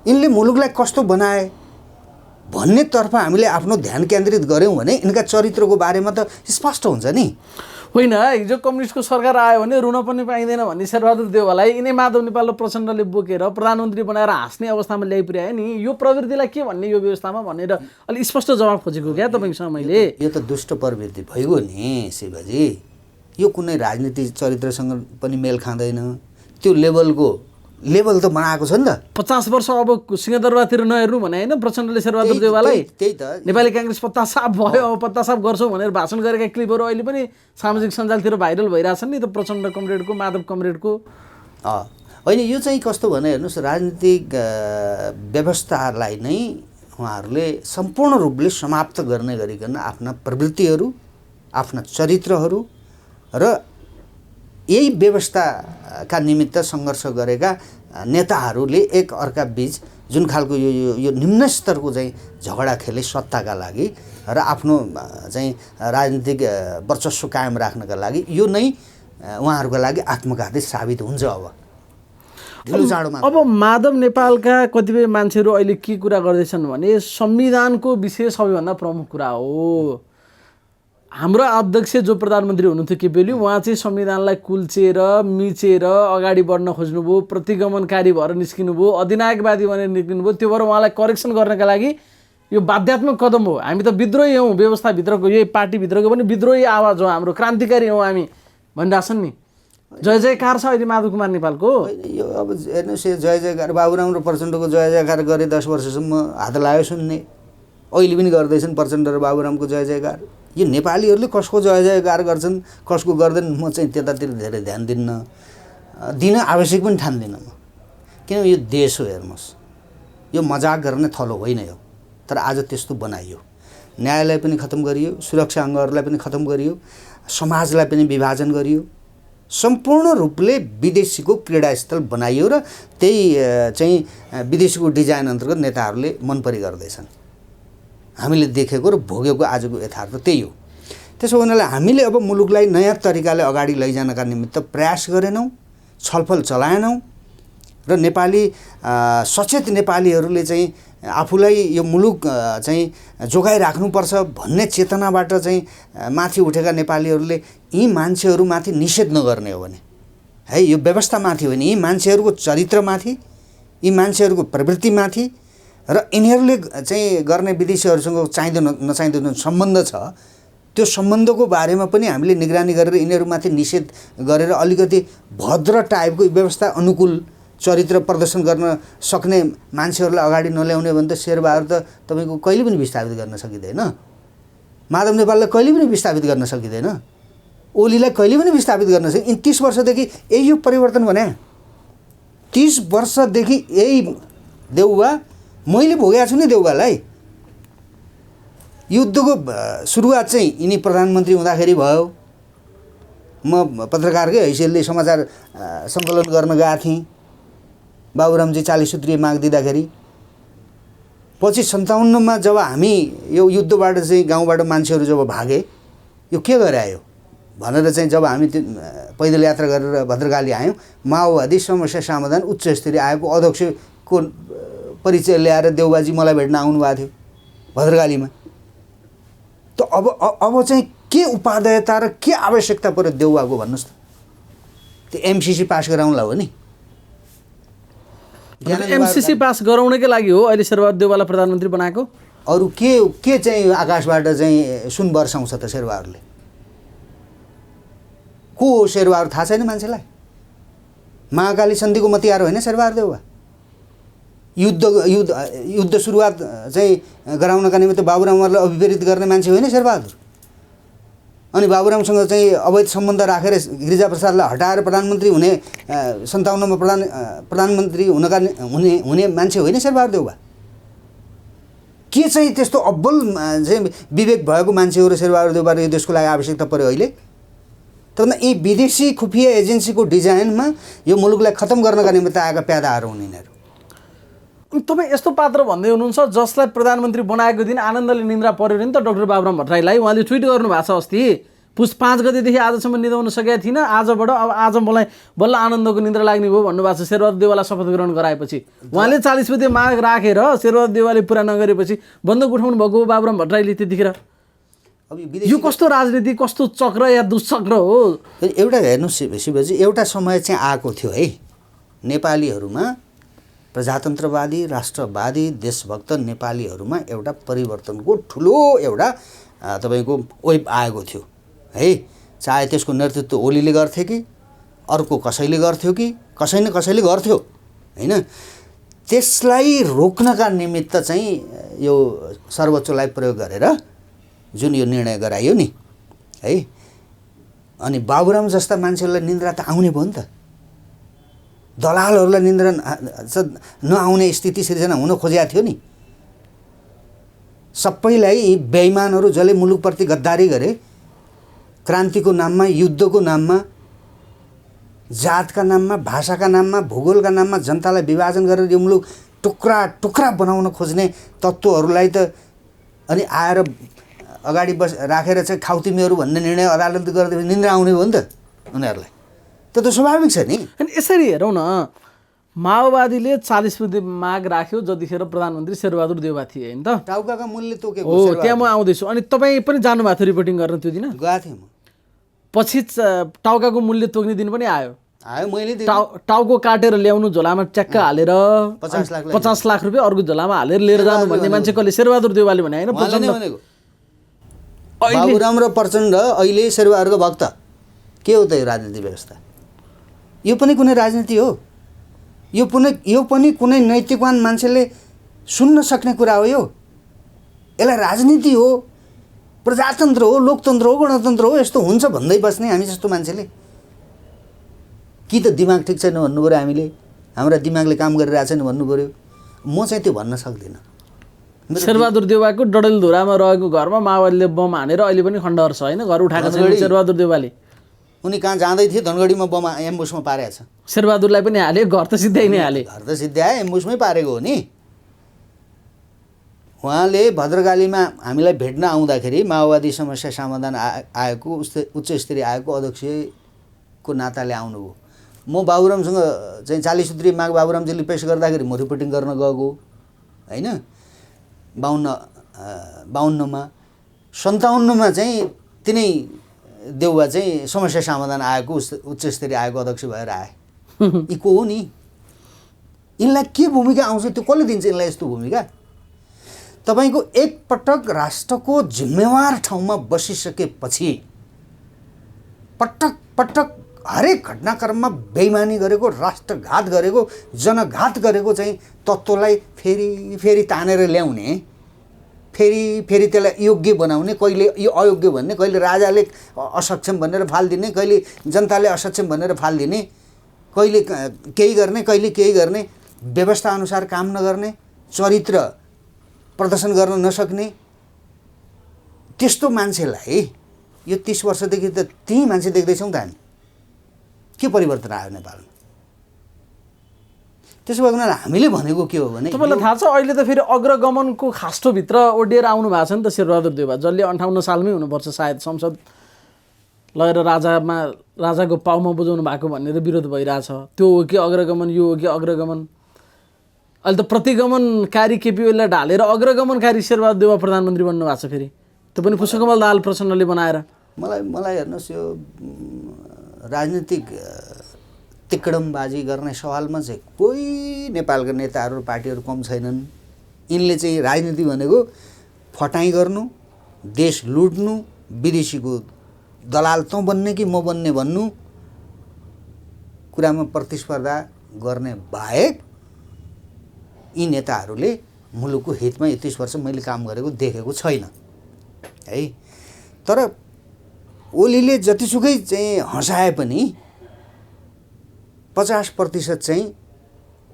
यिनले मुलुकलाई कस्तो बनाए भन्नेतर्फ हामीले आफ्नो ध्यान केन्द्रित गऱ्यौँ भने यिनका चरित्रको बारेमा त स्पष्ट हुन्छ नि। होइन, हिजो कम्युनिस्टको सरकार आयो भने रुन पनि पाइँदैन भन्ने शेरबहादुर देउवालाई यिनै माधव नेपाल र प्रचण्डले बोकेर प्रधानमन्त्री बनाएर हाँस्ने अवस्थामा ल्याइपुर्यायो नि। यो प्रवृत्तिलाई के भन्ने यो व्यवस्थामा भनेर अलिक स्पष्ट जवाब खोजेको क्या तपाईँसँग मैले। यो त दुष्ट प्रवृत्ति भइगयो नि शिवजी, यो कुनै राजनीति चरित्रसँग पनि मेल खाँदैन। त्यो लेभल त बनाएको छ नि त। 50 वर्ष अब सिंहदरबारतिर नहेर्नु भने होइन प्रचण्डले शेरबहादुर देउवालाई। त्यही त नेपाली काङ्ग्रेस पत्ता साफ भयो, अब पत्ता साफ गर्छौँ भनेर भाषण गरेका क्लिपहरू अहिले पनि सामाजिक सञ्जालतिर भाइरल भइरहेछन् नि त, प्रचण्ड कमरेडको, माधव कमरेडको। होइन, यो चाहिँ कस्तो भने हेर्नुहोस्, राजनीतिक व्यवस्थालाई नै उहाँहरूले सम्पूर्ण रूपले समाप्त गर्ने गरिकन आफ्ना प्रवृत्तिहरू, आफ्ना चरित्रहरू र यही व्यवस्थाका निमित्त सङ्घर्ष गरेका नेताहरूले एक अर्का बीच जुन खालको यो निम्न स्तरको चाहिँ झगडा खेले सत्ताका लागि र आफ्नो चाहिँ राजनीतिक वर्चस्व कायम राख्नका लागि, यो नै उहाँहरूको लागि आत्मघाती साबित हुन्छ। अब माधव नेपालका कतिपय मान्छेहरू अहिले के कुरा गर्दैछन् भने संविधानको विषय सबैभन्दा प्रमुख कुरा हो। हाम्रो अध्यक्ष जो प्रधानमन्त्री हुनुहुन्थ्यो केपी उहाँ चाहिँ संविधानलाई कुल्चेर मिचेर अगाडि बढ्न खोज्नुभयो, प्रतिगमनकारी भएर निस्किनुभयो, अधिनायकवादी भनेर निस्किनुभयो। त्यो भएर उहाँलाई करेक्सन गर्नका लागि यो बाध्यात्मक कदम हो। हामी त विद्रोही हौँ, व्यवस्थाभित्रको यही पार्टीभित्रको पनि विद्रोही आवाज हो, हाम्रो क्रान्तिकारी हौँ हामी भनिरहेछन् नि। जय जयकार छ अहिले माधव कुमार नेपालको। यो अब हेर्नुहोस्, यो जय जयकार बाबुराम र प्रचण्डको जय जयकार गरे 10 वर्षसम्म हात लाग्यो सुन्ने, अहिले पनि गर्दैछन् प्रचण्ड र बाबुरामको जय जयकार। यो नेपालीहरूले कसको जय जयकार गर्छन् कसको गर्दैन म चाहिँ त्यतातिर धेरै ध्यान दिन आवश्यक पनि ठान्दिनँ म, किनभने यो देश हो। हेर्नुहोस्, यो मजाक गर्ने थलो होइन यो, तर आज त्यस्तो बनाइयो। न्यायालय पनि खत्तम गरियो, सुरक्षा अङ्गहरूलाई पनि खत्तम गरियो, समाजलाई पनि विभाजन गरियो, सम्पूर्ण रूपले विदेशीको क्रीडास्थल बनाइयो र त्यही चाहिँ विदेशीको डिजाइन अन्तर्गत नेताहरूले मनपरी गर्दैछन्। हामीले देखेको र भोगेको आजको यथार्थ त्यही हो। त्यसो हुनाले हामीले अब मुलुकलाई नयाँ तरिकाले अगाडि लैजानका निमित्त प्रयास गरेनौँ, छलफल चलाएनौँ र नेपाली सचेत नेपालीहरूले चाहिँ आफूलाई यो मुलुक चाहिँ जोगाइराख्नुपर्छ भन्ने चेतनाबाट चाहिँ माथि उठेका नेपालीहरूले यी मान्छेहरूमाथि निषेध नगर्ने हो भने है, यो व्यवस्थामाथि होइन, यी मान्छेहरूको चरित्रमाथि, यी मान्छेहरूको प्रवृत्तिमाथि र यिनीहरूले चाहिँ गर्ने विदेशीहरूसँग चाहिँदो नचाहिँदो जुन सम्बन्ध छ त्यो सम्बन्धको बारेमा पनि हामीले निगरानी गरेर यिनीहरूमाथि निषेध गरेर अलिकति भद्र टाइपको व्यवस्था अनुकूल चरित्र प्रदर्शन गर्न सक्ने मान्छेहरूलाई अगाडि नल्याउने भने त शेरबहादुर त तपाईँको कहिले पनि विस्थापित गर्न सकिँदैन, माधव नेपाललाई कहिले पनि विस्थापित गर्न सकिँदैन, ओलीलाई कहिले पनि विस्थापित गर्न सकिँदैन। 30 वर्षदेखि यही यो परिवर्तन भने 30 वर्षदेखि यही देउवा मैले भोगेको छु नि। देउवालाई युद्धको सुरुवात चाहिँ यिनी प्रधानमन्त्री हुँदाखेरि भयो। म पत्रकारकै हैसियतले समाचार सङ्कलन गर्न गएको थिएँ। बाबुरामजी 40 सूत्रीय माग दिँदाखेरि पछि 57मा जब हामी यो युद्धबाट चाहिँ गाउँबाट मान्छेहरू जब भागे, यो के गरे आयो भनेर चाहिँ जब हामी पैदल यात्रा गरेर भद्रकाली आयौँ, माओवादी समस्या समाधान उच्च स्तरीय आयोगको अध्यक्षको परिचय ल्याएर देउबाजी मलाई भेट्न आउनुभएको थियो भद्रकालीमा। त अब चाहिँ के उपादेयता र के आवश्यकता पर्यो देउबाको भन्नुहोस् त? त्यो एमसिसी पास गराउनलाई हो नि। एमसिसी पास गराउनकै लागि हो अहिले शेरबहादुर देउवालाई प्रधानमन्त्री बनाएको। अरू के चाहिँ आकाशबाट चाहिँ सुन बर्साउँछ त शेर्वाहरूले? को हो शेर्वाहरू थाहा छैन मान्छेलाई? महाकाली सन्धिको मतियार होइन शेरबहादुर देउवा? युद्ध सुरुवात चाहिँ गराउनका निमित्त बाबुरामहरूलाई अभिप्रेरित गर्ने मान्छे होइन शेरबहादुर? अनि बाबुरामसँग चाहिँ अवैध सम्बन्ध राखेर गिरिजाप्रसादलाई हटाएर प्रधानमन्त्री हुने 57मा प्रधानमन्त्री हुने मान्छे होइन शेरबहादुर देउवा? के चाहिँ त्यस्तो अब्बल चाहिँ विवेक भएको मान्छे हो र शेरबहादुर देउवा यो देशको लागि आवश्यकता पर्यो अहिले? तर यी विदेशी खुफिया एजेन्सीको डिजाइनमा यो मुलुकलाई खतम गर्नका निमित्त आएका प्यादाहरू हुन् यिनीहरू। तपाईँ यस्तो पात्र भन्दै हुनुहुन्छ जसलाई प्रधानमन्त्री बनाएको दिन आनन्दले निन्द्रा पर्यो नि त डाक्टर बाबुराम भट्टराईलाई। उहाँले ट्विट गर्नुभएको छ अस्ति, पुस 5 गतेदेखि आजसम्म निदाउन सकेका थिइनँ, आजबाट अब आज मलाई बल्ल आनन्दको निन्द्रा लाग्ने भयो भन्नुभएको छ शेरबहादुर देउवालाई शपथ ग्रहण गराएपछि। उहाँले 40 बुँदे माग राखेर शेरबहादुर देउवाले पुरा नगरेपछि बन्दुक उठाउनु भएको बाबुराम भट्टराईले त्यतिखेर। यो कस्तो राजनीति, कस्तो चक्र या दुष्चक्र हो? एउटा हेर्नुहोस् शिवजी, एउटा समय चाहिँ आएको थियो है नेपालीहरूमा, प्रजातन्त्रवादी राष्ट्रवादी देशभक्त नेपालीहरूमा एउटा परिवर्तनको ठुलो एउटा तपाईँको वेभ आएको थियो है। चाहे त्यसको नेतृत्व ओलीले गर्थे कि अर्को कसैले गर्थ्यो कि कसै न कसैले गर्थ्यो होइन। त्यसलाई रोक्नका निमित्त चाहिँ यो सर्वोच्चलाई प्रयोग गरेर जुन यो निर्णय गरायो नि है, अनि बाबुराम जस्ता मान्छेहरूलाई निन्द्रा त आउने भयो नि त। दलालहरूलाई निन्द्रा नआउने स्थिति सिर्जना हुन खोजेको थियो नि। सबैलाई बेइमानहरू जसले मुलुकप्रति गद्दारी गरे, क्रान्तिको नाममा, युद्धको नाममा, जातका नाममा, भाषाका नाममा, भूगोलका नाममा जनतालाई विभाजन गरेर यो मुलुक टुक्रा टुक्रा बनाउन खोज्ने तत्त्वहरूलाई त अनि आएर अगाडि राखेर चाहिँ खाउतिमीहरू भन्ने निर्णय अदालतले गर्दाखेरि निन्द्रा आउने भयो नि त उनीहरूलाई। त्यो त स्वाभाविक छ नि। अनि यसरी हेरौँ न, माओवादीले 40 बुँदे माग राख्यो जतिखेर प्रधानमन्त्री शेरबहादुर देउवा थिए होइन त। टाउकाका मूल्य तोकेको हो, त्यहाँ म आउँदैछु। अनि तपाईँ पनि जानुभएको थियो रिपोर्टिङ गर्न त्यो दिन? गएको थिएँ म। पछि टाउकाको मूल्य तोक्ने दिन पनि आयो। मैले टाउको काटेर ल्याउनु, झोलामा च्याक्क हालेर 50 लाख रुपियाँ अर्को झोलामा हालेर लिएर जानु भन्ने मान्छे कसले? शेरबहादुर देउवाले भने होइन, भनेको। बाबुराम र प्रचण्ड अहिले शेरबहादुरको भक्त। के हो त यो राजनीति व्यवस्था? यो पनि कुनै राजनीति हो? यो पनि कुनै नैतिकवान मान्छेले सुन्न सक्ने कुरा हो? यसलाई राजनीति हो, प्रजातन्त्र हो, लोकतन्त्र हो, गणतन्त्र हो यस्तो हुन्छ भन्दै बस्ने हामी जस्तो मान्छेले? कि त दिमाग ठिक छैन भन्नु पऱ्यो, हामीले हाम्रा दिमागले काम गरिरहेको छैन भन्नु पऱ्यो। म चाहिँ त्यो भन्न सक्दिनँ। शेरबहादुर देउवाको डडेलधुरामा रहेको घरमा माओवादीले बम हानेर अहिले पनि खण्डहर छ होइन, घर उठाएको छैन शेरबहादुर देउवाले। उनी कहाँ जाँदै थिए, धनगढीमा बम एम्बुसमा पारेको छ। शेरबहादुरलाई पनि हाले, घर त सिधै नै हाले। घर त सिद्ध्याए, एम्बुसमै पारेको हो नि। उहाँले भद्रकालीमा हामीलाई भेट्न आउँदाखेरि माओवादी समस्या समाधान आएको उच्च स्तरीय आएको अध्यक्षको नाताले आउनुभयो। म बाबुरामसँग चाहिँ 40 सूत्रीय माग बाबुरामजीले पेश गर्दाखेरि म रिपोर्टिङ गर्न गएको होइन। 52मा 57मा चाहिँ तिनै देउवा चाहिँ समस्या समाधान आएको उच्च स्तरीय आएको अध्यक्ष भएर आए। यी को हो नि? यिनलाई के भूमिका आउँछ? त्यो कसले दिन्छ यिनलाई यस्तो भूमिका? तपाईँको एकपटक राष्ट्रको जिम्मेवार ठाउँमा बसिसकेपछि पटक पटक हरेक घटनाक्रममा बेइमानी गरेको, राष्ट्रघात गरेको, जनघात गरेको चाहिँ तत्त्वलाई फेरि फेरि तानेर ल्याउने, फेरि त्यसलाई योग्य बनाउने, कहिले यो अयोग्य भन्ने, कहिले राजाले असक्षम भनेर फालिदिने, कहिले जनताले असक्षम भनेर फालिदिने, कहिले केही गर्ने, कहिले केही गर्ने, व्यवस्थाअनुसार काम नगर्ने, चरित्र प्रदर्शन गर्न नसक्ने त्यस्तो मान्छेलाई यो 30 वर्षदेखि त त्यही मान्छे देख्दैछौँ त हामी। के परिवर्तन आयो नेपालमा? त्यसो भए हामीले भनेको के हो भने, तपाईँलाई थाहा छ अहिले त फेरि अग्रगमनको खास्टोभित्र ओडिएर आउनु भएको छ नि त शेरबहादुर देउवा, जसले 58 सालमै हुनुपर्छ सायद संसद लगेर राजाको पाउमा बुझाउनु भएको भनेर विरोध भइरहेछ। त्यो हो कि अग्रगमन, यो हो कि अग्रगमन? अहिले त प्रतिगमनकारी केपी ओलीलाई ढालेर अग्रगमनकारी शेरबहादुर देउवा प्रधानमन्त्री बन्नु भएको छ फेरि, त्यो पनि पुष्पकमल दाहाल प्रचण्डले बनाएर। मलाई हेर्नुहोस्, यो राजनीतिक तिकडमबाजी गर्ने सवालमा चाहिँ कोही नेपालका नेताहरू पार्टीहरू कम छैनन्। यिनले चाहिँ राजनीति भनेको फटाइ गर्नु, देश लुट्नु, विदेशीको दलाल तँ बन्ने कि म बन्ने भन्नु कुरामा प्रतिस्पर्धा गर्ने बाहेक यी नेताहरूले मुलुकको हितमा 31 वर्ष मैले काम गरेको देखेको छैन है। तर ओलीले जतिसुकै चाहिँ हँसाए पनि 50% चाहिँ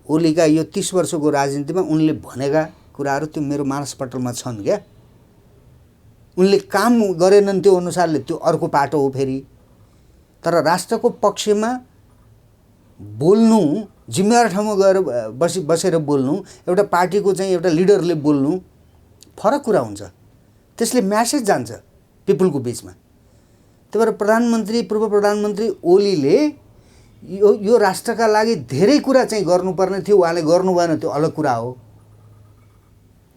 ओलीका यो 30 वर्षको राजनीतिमा उनले भनेका कुराहरू त्यो मेरो मानसपटलमा छन् क्या। उनले काम गरेनन् त्यो अनुसारले, त्यो अर्को पाटो हो फेरि। तर राष्ट्रको पक्षमा बोल्नु, जिम्मेवार ठाउँमा गएर बसेर बोल्नु, एउटा पार्टीको चाहिँ एउटा लिडरले बोल्नु फरक कुरा हुन्छ। त्यसले म्यासेज जान्छ पिपुलको बिचमा। त्यही भएर प्रधानमन्त्री, पूर्व प्रधानमन्त्री ओलीले यो राष्ट्रका लागि धेरै कुरा चाहिँ गर्नुपर्ने थियो, उहाँले गर्नु भएन, त्यो अलग कुरा हो।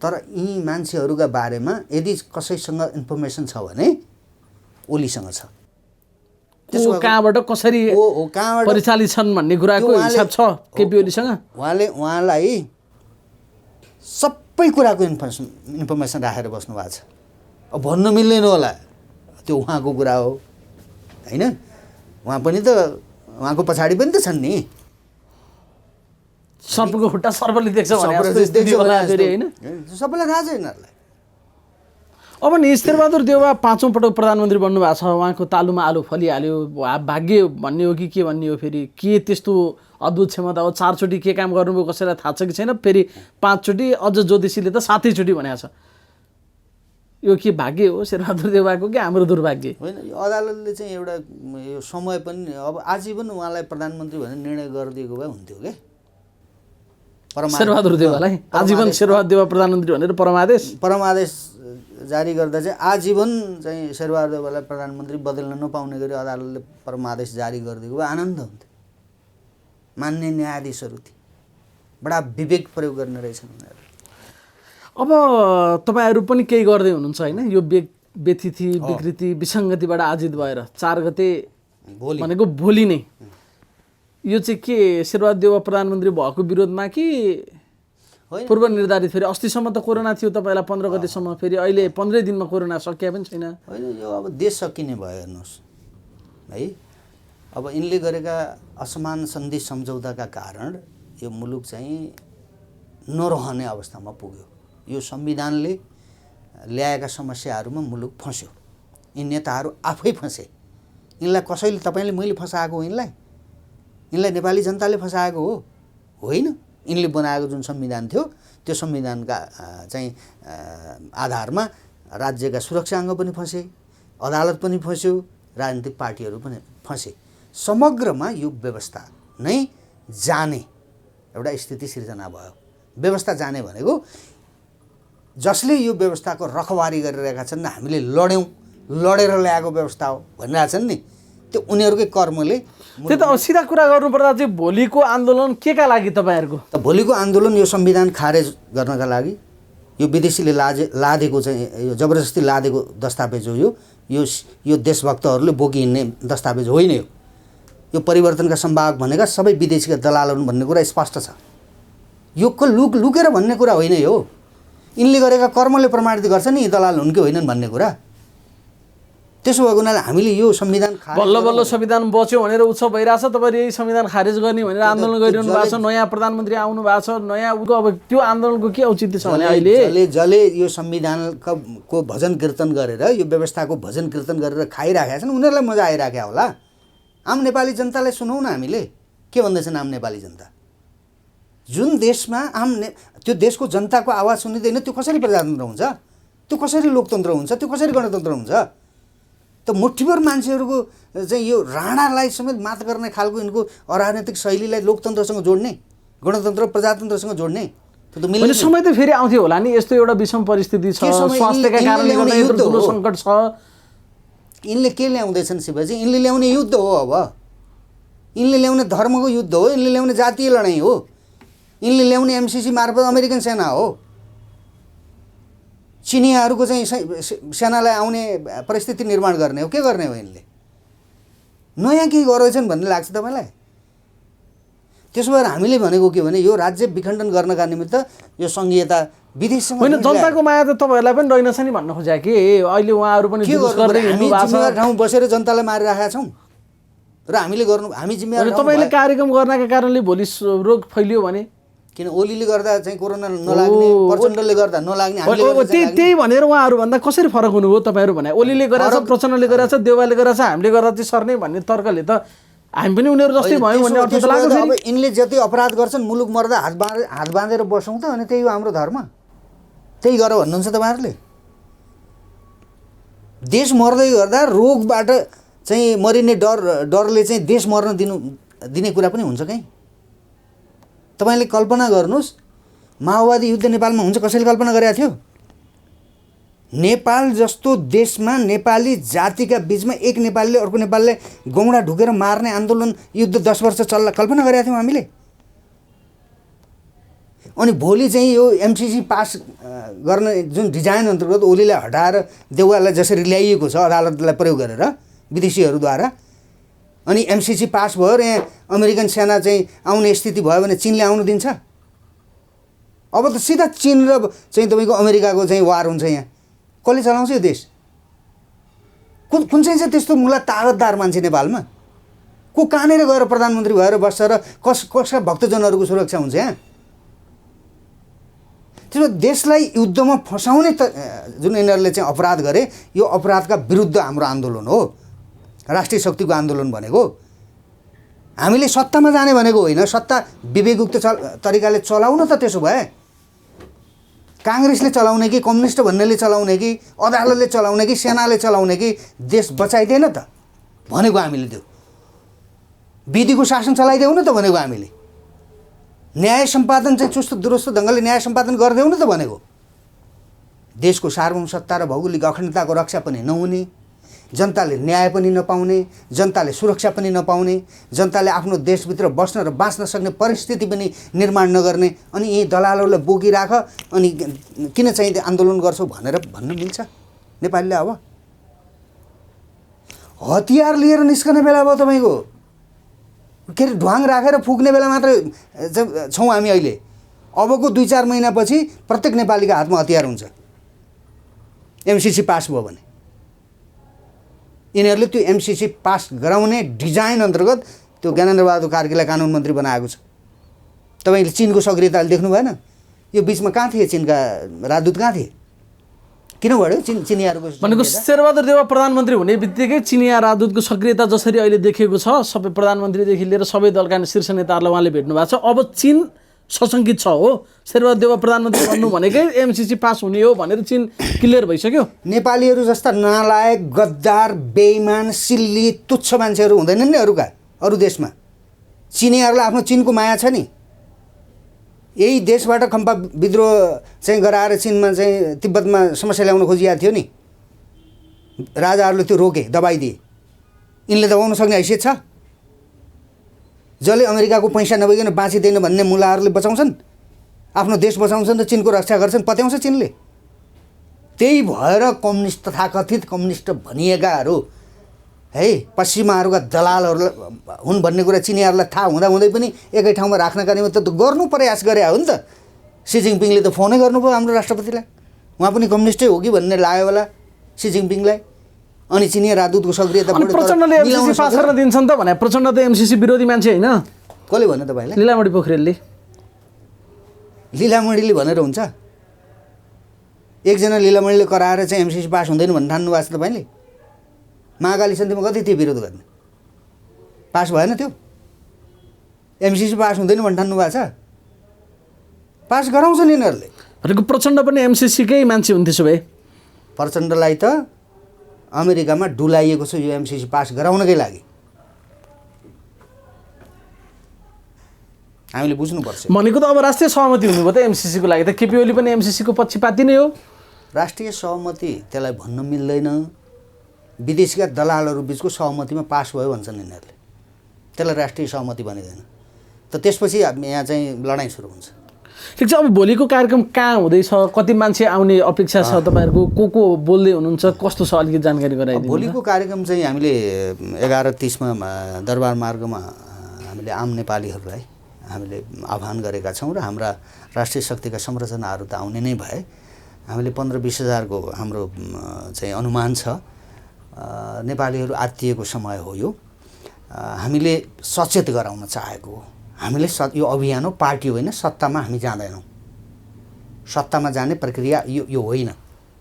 तर यी मान्छेहरूका बारेमा यदि कसैसँग इन्फर्मेसन छ भने ओलीसँग छ। कहाँबाट कसरी परिचालित छन् भन्ने कुराको हिसाब छ केपी ओलीसँग। उहाँलाई सबै कुराको इन्फर्मेसन राखेर बस्नु भएको छ। अब भन्नु मिल्दैन होला, त्यो उहाँको कुरा हो होइन। उहाँ पनि त, उहाँको पछाडि पनि त छन् नि। सर्पको खुट्टा सर्पले देख्छ होइन, सबैलाई थाहा छ यिनीहरूलाई। अब नि शेरबहादुर देउवा 5औं पटक प्रधानमन्त्री बन्नुभएको छ। उहाँको तालुमा आलु फलिहाल्यो, भाग्य भन्ने हो कि के भन्ने हो, फेरि के त्यस्तो अद्भुत क्षमता हो? 4 चोटि के काम गर्नुभयो कसैलाई थाहा छ कि छैन। फेरि 5 चोटि, अझ ज्योतिषीले त 7 चोटि भनेको छ। यो के भाग्य हो शेरबहादुर देउवाको कि हाम्रो दुर्भाग्य? होइन, यो अदालतले चाहिँ एउटा यो समय पनि अब आजीवन उहाँलाई प्रधानमन्त्री भनेर निर्णय गरिदिएको भए हुन्थ्यो क्या। शेरबहादुर देउवालाई आजीवन शेरबहादुर देउवा प्रधानमन्त्री भनेर परमादेश जारी गर्दा चाहिँ आजीवन चाहिँ शेरबहादुर देउवालाई प्रधानमन्त्री बदल्न नपाउने गरी अदालतले परमादेश जारी गरिदिएको भए आनन्द हुन्थ्यो। मान्य न्यायाधीशहरू थिए, बडा विवेक प्रयोग गर्ने रहेछन् उनीहरू। अब तपाईँहरू पनि केही गर्दै हुनुहुन्छ होइन, यो व्यतिथि विकृति विसङ्गतिबाट आजित भएर 4 गते भनेको भोलि नै यो चाहिँ के शेरबहादुर देउवा प्रधानमन्त्री भएको विरोधमा कि पूर्व निर्धारित? फेरि अस्तिसम्म त कोरोना थियो तपाईँलाई 15 गतेसम्म, फेरि अहिले 15 दिनमा कोरोना सकिया पनि छैन। होइन, यो अब देश सकिने भयो हेर्नुहोस् है। अब यिनले गरेका असमान सन्धि सम्झौताका कारण यो मुलुक चाहिँ नरहने अवस्थामा पुग्यो। यो संविधानले ल्याएका समस्याहरूमा मुलुक फस्यो। यी नेताहरू आफै फसे। यिनलाई कसैले, तपाईँले मैले फसाएको हो यिनलाई नेपाली जनताले फसाएको हो होइन। यिनले बनाएको जुन संविधान थियो त्यो संविधानका चाहिँ आधारमा राज्यका सुरक्षाङ्ग पनि फसे, अदालत पनि फस्यो, राजनीतिक पार्टीहरू पनि फसे। समग्रमा यो व्यवस्था नै जाने एउटा स्थिति सिर्जना भयो। व्यवस्था जाने भनेको जसले यो व्यवस्थाको रखवारी गरिरहेका छन्, हामीले लडेर ल्याएको व्यवस्था हो भनिरहेछन् नि, त्यो उनीहरूकै कर्मले। त्यो त अब सिधा कुरा गर्नुपर्दा चाहिँ भोलिको आन्दोलन के का लागि तपाईँहरूको? त भोलिको आन्दोलन यो संविधान खारेज गर्नका लागि, यो विदेशीले लादेको चाहिँ यो जबरजस्ती लादेको दस्तावेज हो। यो देशभक्तहरूले बोकी हिँड्ने दस्तावेज होइन। यो परिवर्तनका सम्भावक भनेका सबै विदेशीका दलाल हुन् भन्ने कुरा स्पष्ट छ। यो लुकेर भन्ने कुरा होइन। यो यिनले गरेका कर्मले प्रमाणित गर्छ नि दलाल हुन् कि होइनन् भन्ने कुरा। त्यसो भएको हुनाले हामीले यो संविधान बल्ल संविधान बच्यो भनेर उत्सव भइरहेछ। तपाईँले यही संविधान खारेज गर्ने भनेर आन्दोलन गरिरहनु भएको छ। नयाँ प्रधानमन्त्री आउनु भएको छ, नयाँ अब त्यो आन्दोलनको के औचित्य छ भने अहिले जसले यो संविधानको भजन कीर्तन गरेर, यो व्यवस्थाको भजन कीर्तन गरेर खाइराखेका छन्, उनीहरूलाई मजा आइराखेको होला। आम नेपाली जनतालाई सुनौ न हामीले के भन्दैछन्। आम नेपाली जनता जुन देशमा त्यो देशको जनताको आवाज सुनिँदैन, त्यो कसरी प्रजातन्त्र हुन्छ? त्यो कसरी लोकतन्त्र हुन्छ? त्यो कसरी गणतन्त्र हुन्छ? त मुठीभर मान्छेहरूको चाहिँ यो राणालाई समेत मात गर्ने खालको यिनको अराजनैतिक शैलीलाई लोकतन्त्रसँग जोड्ने, गणतन्त्र प्रजातन्त्रसँग जोड्ने त्यो त मिल्दैन। समय त फेरि आउँथ्यो होला नि। यस्तो एउटा विषम परिस्थिति छ, स्वास्थ्यका कारणले गर्दा यत्रो ठुलो सङ्कट छ। यिनले के ल्याउँदैछन् शिवजी? यिनले ल्याउने युद्ध हो। अब यिनले ल्याउने धर्मको युद्ध हो, यिनले ल्याउने जातीय लडाइँ हो, यिनले ल्याउने एमसिसी मार्फत अमेरिकन सेना हो। चिनियाहरूको चाहिँ सेनालाई आउने परिस्थिति निर्माण गर्ने हो। के गर्ने हो यिनले? नयाँ केही गरेछन् भन्ने लाग्छ तपाईँलाई? त्यसो भएर हामीले भनेको के भने यो राज्य विखण्डन गर्नका निमित्त यो सङ्घीयता विदेशसँग होइन जनताको माया त तपाईँहरूलाई पनि रहेनछ नि भन्न खोजे कि अहिले उहाँहरू पनि के जुलुस गर्नु गर्दै पर्यो? हिँड्नु हामी भएको छ जिम्मेवार ठाउँ बसेर जनतालाई मारिरहेका छौँ र हामी जिम्मेवार अनि ठाउँ तपाईँले भए- कार्यक्रम गर्नका कारणले भोलि रोग फैलियो भने किन ओलीले गर्दा चाहिँ कोरोना नलाग्ने, प्रचण्डले गर्दा नलाग्ने, हामीले गर्दा चाहिँ लाग्ने। त्यही भनेर उहाँहरू भन्दा कसरी फरक हुनुभयो तपाईँहरू भने ओलीले गरेछ प्रचण्डले गरेछ देउवाले गरेछ हामीले गर्दा चाहिँ सर्ने भन्ने तर्कले त हामी पनि उनीहरू जस्तै भयौँ भन्ने अर्थ त लाग्छ त्यसो भए फेरि। अब यिनले जति अपराध गर्छन् मुलुक मर्दा हात बाँधेर बसौँ त, अनि त्यही हो हाम्रो धर्म, त्यही गर भन्नुहुन्छ तपाईँहरूले। देश मर्दै गर्दा रोगबाट चाहिँ मरिने डरले चाहिँ देश मर्न दिने कुरा पनि हुन्छ कहीँ? तपाईँले कल्पना गर्नुहोस्, माओवादी युद्ध नेपालमा हुन्छ कसैले कल्पना गरेको थियो? नेपाल जस्तो देशमा नेपाली जातिका बिचमा एक नेपालीले अर्को नेपालीले गौँडा ढुकेर मार्ने आन्दोलन युद्ध 10 वर्ष चल्ला कल्पना गरेका थियौँ हामीले? अनि भोलि चाहिँ यो एमसिसी पास गर्न जुन डिजाइन अन्तर्गत ओलीलाई हटाएर देउवालाई जसरी ल्याइएको छ अदालतलाई प्रयोग गरेर विदेशीहरूद्वारा, अनि एमसिसी पास भयो र यहाँ अमेरिकन सेना चाहिँ आउने स्थिति भयो भने चिनले आउनु दिन्छ? अब त सिधा चिन र चाहिँ तपाईँको अमेरिकाको चाहिँ वार हुन्छ यहाँ। कसले चलाउँछ यो देश? कुन चाहिँ चाहिँ त्यस्तो मुला तागतदार मान्छे नेपालमा को कहाँनिर गएर प्रधानमन्त्री भएर बस्छ र कसका भक्तजनहरूको सुरक्षा हुन्छ यहाँ? त्यसो देशलाई युद्धमा फसाउने जुन यिनीहरूले चाहिँ अपराध गरे, यो अपराधका विरुद्ध हाम्रो आन्दोलन हो, राष्ट्रिय शक्तिको आन्दोलन भनेको। हामीले सत्तामा जाने भनेको होइन, सत्ता विवेकयुक्त तरिकाले चलाउन त। त्यसो भए काङ्ग्रेसले चलाउने कि कम्युनिस्ट भन्नेले चलाउने कि अदालतले चलाउने कि सेनाले चलाउने कि देश बचाइदिएन त भनेको हामीले। त्यो विधिको शासन चलाइदेऊ न त भनेको हामीले। न्याय सम्पादन चाहिँ चुस्त दुरुस्त ढङ्गले न्याय सम्पादन गरिदेऊ न त भनेको। देशको सार्वभौम सत्ता र भौगोलिक अखण्डताको रक्षा पनि नहुने, जनताले न्याय पनि नपाउने, जनताले सुरक्षा पनि नपाउने, जनताले आफ्नो देशभित्र बस्न र बाँच्न सक्ने परिस्थिति पनि निर्माण नगर्ने, अनि यी दलालहरूलाई बोकिराख अनि किन चाहिँ आन्दोलन गर्छौ भनेर भन्न मिल्छ नेपालीले? अब हतियार लिएर निस्कने बेला भयो तपाईँको, के अरे ढ्वाङ राखेर फुक्ने बेला मात्र छौँ हामी अहिले। अबको 2-4 महिनापछि प्रत्येक नेपालीका हातमा हतियार हुन्छ एमसिसी पास भयो भने। यिनीहरूले त्यो एमसिसी पास गराउने डिजाइन अन्तर्गत त्यो ज्ञानेन्द्रबहादुर कार्कीलाई कानुन मन्त्री बनाएको छ। तपाईँले चिनको सक्रियता देख्नु भएन? यो बिचमा कहाँ थिए चिनका राजदूत? कहाँ थिए? किन बढ्यो चिनियाहरूको भनेको शेरबहादुर देउवा प्रधानमन्त्री हुने बित्तिकै चिनिया राजदूतको सक्रियता जसरी अहिले देखिएको छ, सबै प्रधानमन्त्रीदेखि लिएर सबै दलका शीर्ष नेताहरूलाई उहाँले भेट्नु भएको छ। अब चिन सशङ्कित छ हो, शेरबहादुर देउवा प्रधानमन्त्री बन्नु भनेकै एमसिसी पास हुने हो भनेर चिन क्लियर भइसक्यो। नेपालीहरू जस्ता नालायक, गद्दार, बेइमान, सिल्ली, तुच्छ मान्छेहरू हुँदैनन् नि अरू देशमा। चिनियाहरूलाई आफ्नो चिनको माया छ नि। यही देशबाट खम्पा विद्रोह चाहिँ गराएर चिनमा चाहिँ तिब्बतमा समस्या ल्याउन खोजिएको थियो नि, राजाहरूले त्यो रोके, दबाइदिए। यिनले दबाउन सक्ने हैसियत छ? जसले अमेरिकाको पैसा नभइकन बाँचिँदैन भन्ने मुलाहरूले बचाउँछन्, आफ्नो देश बचाउँछन् र चिनको रक्षा गर्छन्, पत्याउँछ चिनले। त्यही भएर कम्युनिस्ट तथाकथित कम्युनिस्ट भनिएकाहरू है पश्चिमाहरूका दलालहरूलाई हुन् भन्ने कुरा चिनियाहरूलाई थाहा हुँदाहुँदै पनि एकै ठाउँमा राख्नका निमित्त त गर्नु प्रयास गरे हो नि त। सी जिङपिङले त फोनै गर्नुभयो हाम्रो राष्ट्रपतिलाई, उहाँ पनि कम्युनिस्टै हो कि भन्ने लाग्यो होला सी जिङपिङलाई। अनि चिनिया राजदूतको सक्रियता प्रचण्डले एमसिसी पास गर्न दिन्छन् त भने? प्रचण्ड त एमसिसी विरोधी मान्छे होइन? कसले भन्यो तपाईँलाई? लीलामणि पोखरेलले। लीलामणिले भनेर हुन्छ? एकजना लीलामणिले कराएर चाहिँ एमसिसी पास हुँदैन भन्ने ठान्नु भएको छ तपाईँले? महाकाली सन्धिमा कति थियो विरोध गर्ने? पास भएन त्यो? एमसिसी पास हुँदैन भन्ने ठान्नु भएको छ? पास गराउँछन् यिनीहरूले। भनेको प्रचण्ड पनि एमसिसीकै मान्छे हुन् त्यसो भए? प्रचण्डलाई त अमेरिकामा डुलाइएको छ यो एमसिसी पास गराउनकै लागि। हामीले बुझ्नुपर्छ। भनेको त अब राष्ट्रिय सहमति हुनुभयो त एमसिसीको लागि, त केपी ओली पनि एमसिसीको पक्षपाती नै हो। राष्ट्रिय सहमति त्यसलाई भन्न मिल्दैन। विदेशीका दलालहरू बिचको सहमतिमा पास भयो भन्छन् यिनीहरूले, त्यसलाई राष्ट्रिय सहमति भनिँदैन। त त्यसपछि यहाँ चाहिँ लडाइँ सुरु हुन्छ। ठिक छ, अब भोलिको कार्यक्रम कहाँ हुँदैछ, कति मान्छे आउने अपेक्षा छ तपाईँहरूको, को बोल्दै हुनुहुन्छ, कस्तो छ अलिकति जानकारी गराइदिनु। भोलिको कार्यक्रम चाहिँ हामीले 11:30 दरबार मार्गमा हामीले आम नेपालीहरूलाई हामीले आह्वान गरेका छौँ र हाम्रा राष्ट्रिय शक्तिका संरचनाहरू त आउने नै भए। हामीले 15-20 हजारको हाम्रो चाहिँ अनुमान छ। नेपालीहरू आत्तिएको समय हो यो। हामीले सचेत गराउन चाहेको हो। हामीले यो अभियान हो, पार्टी होइन, सत्तामा हामी जाँदैनौँ। सत्तामा जाने प्रक्रिया यो होइन।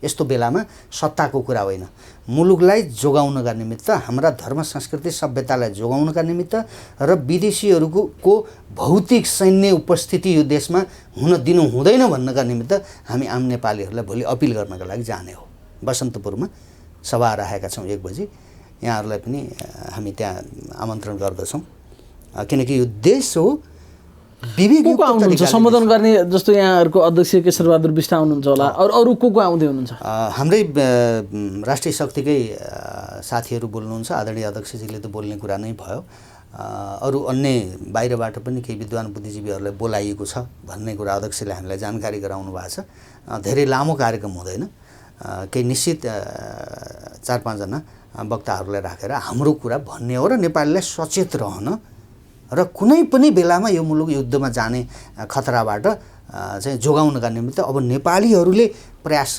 यस्तो बेलामा सत्ताको कुरा होइन। मुलुकलाई जोगाउनका निमित्त, हाम्रा धर्म संस्कृति सभ्यतालाई जोगाउनका निमित्त र विदेशीहरूको भौतिक सैन्य उपस्थिति यो देशमा हुन दिनु हुँदैन भन्नका निमित्त हामी आम नेपालीहरूलाई भोलि अपिल गर्नका लागि जाने हो। बसन्तपुरमा सभा राखेका छौँ 1 बजी। यहाँहरूलाई पनि हामी त्यहाँ आमन्त्रण गर्दछौँ, किनकि यो देश हो को आउनुहुन्छ सम्बोधन गर्ने? जस्तो यहाँहरूको अध्यक्ष केशरबहादुर बिष्ट आउनुहुन्छ होला, अरू को आउँदै हुनुहुन्छ? हाम्रै राष्ट्रिय शक्तिकै साथीहरू बोल्नुहुन्छ। आदरणीय अध्यक्षजीले त बोल्ने कुरा नै भयो। अरू अन्य बाहिरबाट पनि केही विद्वान बुद्धिजीवीहरूलाई बोलाइएको छ भन्ने कुरा अध्यक्षले हामीलाई जानकारी गराउनु भएको छ। धेरै लामो कार्यक्रम हुँदैन, केही निश्चित 4-5 जना वक्ताहरूलाई राखेर हाम्रो कुरा भन्ने हो र नेपालीलाई सचेत रहन र कुनै पनि बेलामा यो मुलुक युद्धमा जाने खतराबाट चाहिँ जोगाउनका निमित्त अब नेपालीहरूले प्रयास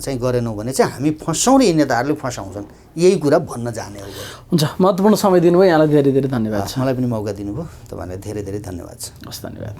चाहिँ गरेनौँ भने चाहिँ हामी फस्छौँ र यी नेताहरूले फसाउँछन्। यही कुरा भन्न जाने हो। हुन्छ, महत्त्वपूर्ण समय दिनुभयो। यहाँलाई धेरै धेरै धन्यवाद छ। मलाई पनि मौका दिनुभयो। तपाईँलाई धेरै धेरै धन्यवाद छ। हस्, धन्यवाद।